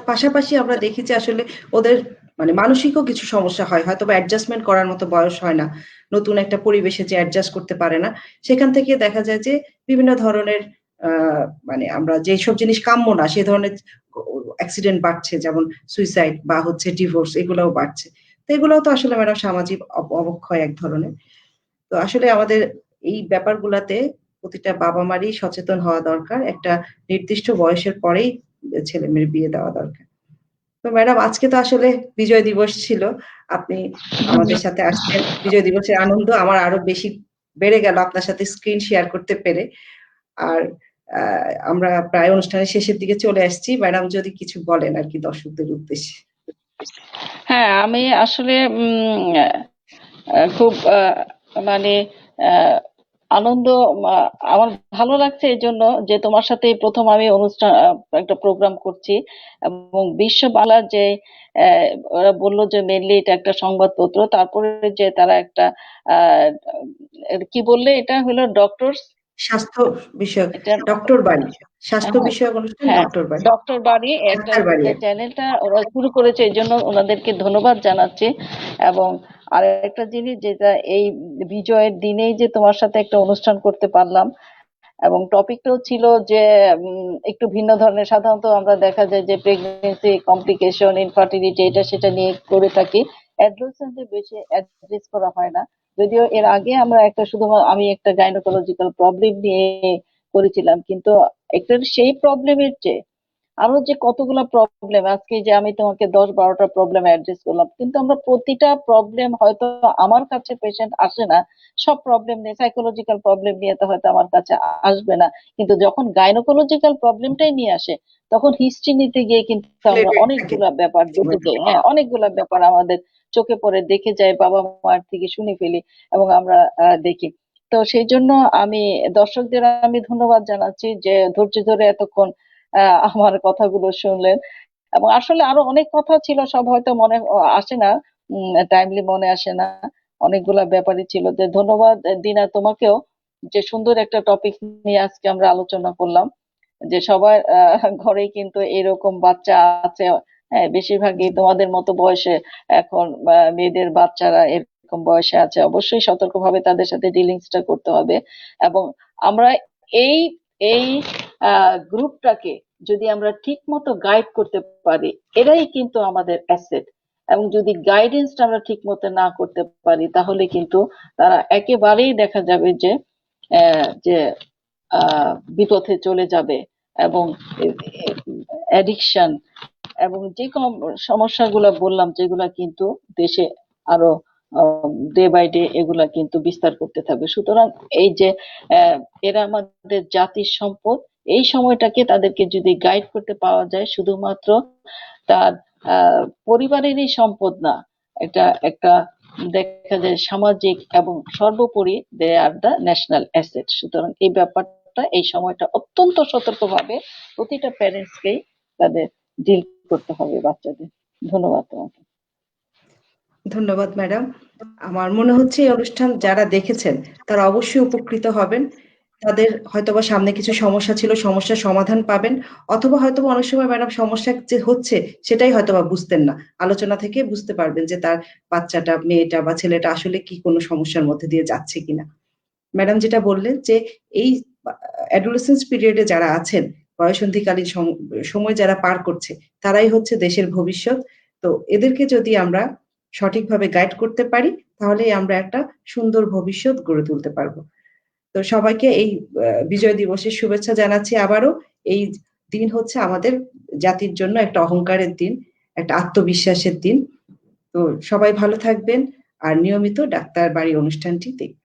পাশাপাশি আমরা দেখি যে আসলে ওদের মানে মানসিকও কিছু সমস্যা হয়। হয়তোবা অ্যাডজাস্টমেন্ট করার মতো বয়স হয় না। নতুন একটা পরিবেশে যে অ্যাডজাস্ট করতে পারে না। সেখান থেকে দেখা যায় যে বিভিন্ন ধরনের আ মানে আমরা যেসব জিনিস কাম্য না সে ধরনের অ্যাক্সিডেন্ট বাড়ছে। যেমন সুইসাইড বা হচ্ছে ডিভোর্স এগুলাও বাড়ছে। তো এগুলাও তো আসলে ম্যাডাম সামাজিক অবক্ষয় এক ধরনের। তো আসলে আমাদের এই ব্যাপারগুলাতে প্রতিটা বাবা-মারই সচেতন হওয়া দরকার। একটা নির্দিষ্ট বয়সের পরেই ছেলেমেয়ের বিয়ে দেওয়া দরকার। তো ম্যাডাম আজকে তো আসলে বিজয় দিবস ছিল। আপনি আমাদের সাথে আসছেন। বিজয় দিবসের আনন্দ আমার আরো বেশি বেড়ে গেল আপনার সাথে স্ক্রিন শেয়ার করতে পেরে। আর আ আমরা প্রায় অনুষ্ঠানের শেষের দিকে চলে আসছি। ম্যাডাম যদি কিছু বলেন আরকি দর্শকদের উদ্দেশ্যে। হ্যাঁ, আমি আসলে খুব মানে আনন্দ আমার ভালো লাগছে এই জন্য যে তোমার সাথে এই প্রথম আমি অনুষ্ঠান একটা প্রোগ্রাম করছি, এবং বিশ্ব বাংলার যে আহ, ওরা বললো যে মেনলি এটা একটা সংবাদপত্র, তারপরে যে তারা একটা আহ, কি বললে এটা হলো ডক্টর, স্বাস্থ্য বিষয়ক এটা ডক্টর বাড়ি, স্বাস্থ্য হ্যাঁ, বিষয়ক অনুষ্ঠান হ্যাঁ, ডক্টর বাড়ি, ডক্টর বাড়ি একটা ডাক্তার বাড়ি যে আর কি। চ্যানেলটা ওরা শুরু করেছে, এই জন্য ওনাদেরকে ধন্যবাদ জানাচ্ছি। এবং আরেকটা জিনিস যেটা এই বিজয়ের দিনেই যে তোমার সাথে একটা অনুষ্ঠান করতে পারলাম, এবং টপিকটাও ছিল যে একটু ভিন্ন ধরনের। সাধারণত আমরা দেখা যায় যে প্রেগনেন্সি কমপ্লিকেশন, ইনফার্টিলিটি, এটা সেটা নিয়ে করে থাকি, অ্যাডolescentদের বেশি অ্যাড্রেস করা হয় না। যদিও এর আগে আমরা একটা শুধু আমি একটা গাইনোকোলজিক্যাল প্রবলেম নিয়ে করেছিলাম, কিন্তু একটা সেই প্রবলেমের চেয়ে আরো যে কতগুলা প্রবলেম, আজকে যে আমি তোমাকে 10-12টা প্রবলেম অ্যাড্রেস করলাম, কিন্তু আমরা প্রতিটা প্রবলেম হয়তো আমার কাছে পেশেন্ট আসে না সব প্রবলেম নিয়ে, সাইকোলজিক্যাল প্রবলেম নিয়ে তো হয়তো আমার কাছে আসবে না, কিন্তু যখন গাইনোকোলজিক্যাল প্রবলেমটাই নিয়ে আসে তখন হিস্ট্রি নিতে গিয়ে কিন্তু আমরা রিলেটেড থাকে অনেকগুলা ব্যাপার দেখে সময়টা। যাই। হ্যাঁ, অনেকগুলা ব্যাপার আমাদের চোখে পড়ে, দেখে যাই, বাবা মার থেকে শুনে ফেলি এবং আমরা দেখি। তো সেই জন্য আমি দর্শকদের আমি ধন্যবাদ জানাচ্ছি যে ধৈর্য ধরে এতক্ষণ আমার কথাগুলো শুনলেন। এবং আসলে আরো অনেক কথা ছিল, সব হয়তো মনে আসে না, টাইমলি মনে আসে না, অনেকগুলা ব্যাপারই ছিল। যে ধন্যবাদ দিনা তোমাকেও, যে সুন্দর একটা টপিক নিয়ে আজকে আমরা আলোচনা করলাম, যে সবার ঘরেই কিন্তু এরকম বাচ্চা আছে। হ্যাঁ, বেশিরভাগই জি। তোমাদের মতো বয়সে এখন মেয়েদের বাচ্চারা এরকম বয়সে আছে, অবশ্যই সতর্কভাবে তাদের সাথে ডিলিংসটা করতে হবে। এবং আমরা এই এই গ্রুপটাকে যদি আমরা ঠিক মতো গাইড করতে পারি, এরাই কিন্তু আমাদের অ্যাসেট। এবং যদি গাইডেন্সটা আমরা ঠিক মতো না করতে পারি তাহলে কিন্তু তারা একেবারেই দেখা যাবে যে যে বিপথে চলে যাবে, এবং অ্যাডিকশন এবং যে কোনো সমস্যাগুলো বললাম যেগুলা কিন্তু দেশে আরো ডে বাই ডে এগুলা কিন্তু বিস্তার করতে থাকবে। সুতরাং এই যে এরা আমাদের জাতির সম্পদ, এই সময়টাকে তাদেরকে যদি গাইড করতে পাওয়া যায়, শুধুমাত্র তার পরিবারেরই সম্পদ না, এটা একটা দেখা যায় সামাজিক, এবং সর্বোপরি দে আর দ্য ন্যাশনাল অ্যাসেট। সুতরাং এই ব্যাপারটা, এই সময়টা অত্যন্ত সতর্কভাবে প্রতিটা প্যারেন্টসকেই তাদের ডিল করতে হবে বাচ্চাদের। ধন্যবাদ তোমাকে। ধন্যবাদ ম্যাডাম। আমার মনে হচ্ছে এই অনুষ্ঠান যারা দেখেছেন তারা অবশ্যই উপকৃত হবেন। তাদের হয়তোবা সামনে কিছু সমস্যা ছিল, সমস্যার সমাধান পাবেন, অথবা হয়তোবা অনেক সময় ম্যাডাম সমস্যা যে হচ্ছে সেটাই হয়তোবা বুঝতেন না। আলোচনা থেকে বুঝতে পারবেন যে তার বাচ্চাটা, মেয়েটা বা ছেলেটা আসলে কি কোনো সমস্যার মধ্যে দিয়ে যাচ্ছে কিনা। ম্যাডাম যেটা বললেন যে এই অ্যাডোলেসেন্স পিরিয়ডে যারা আছেন, বয়ঃসন্ধিকালীন সময় যারা পার করছে, তারাই হচ্ছে দেশের ভবিষ্যৎ। তো এদেরকে যদি আমরা সঠিকভাবে গাইড করতে পারি তাহলে আমরা একটা সুন্দর ভবিষ্যৎ গড়ে তুলতে পারবো। তো সবাইকে এই বিজয় দিবসের শুভেচ্ছা জানাচ্ছি আবারও। এই দিন হচ্ছে আমাদের জাতির জন্য একটা অহংকারের দিন, একটা আত্মবিশ্বাসের দিন। তো সবাই ভালো থাকবেন আর নিয়মিত ডাক্তার বাড়ি অনুষ্ঠানটি দেখবেন।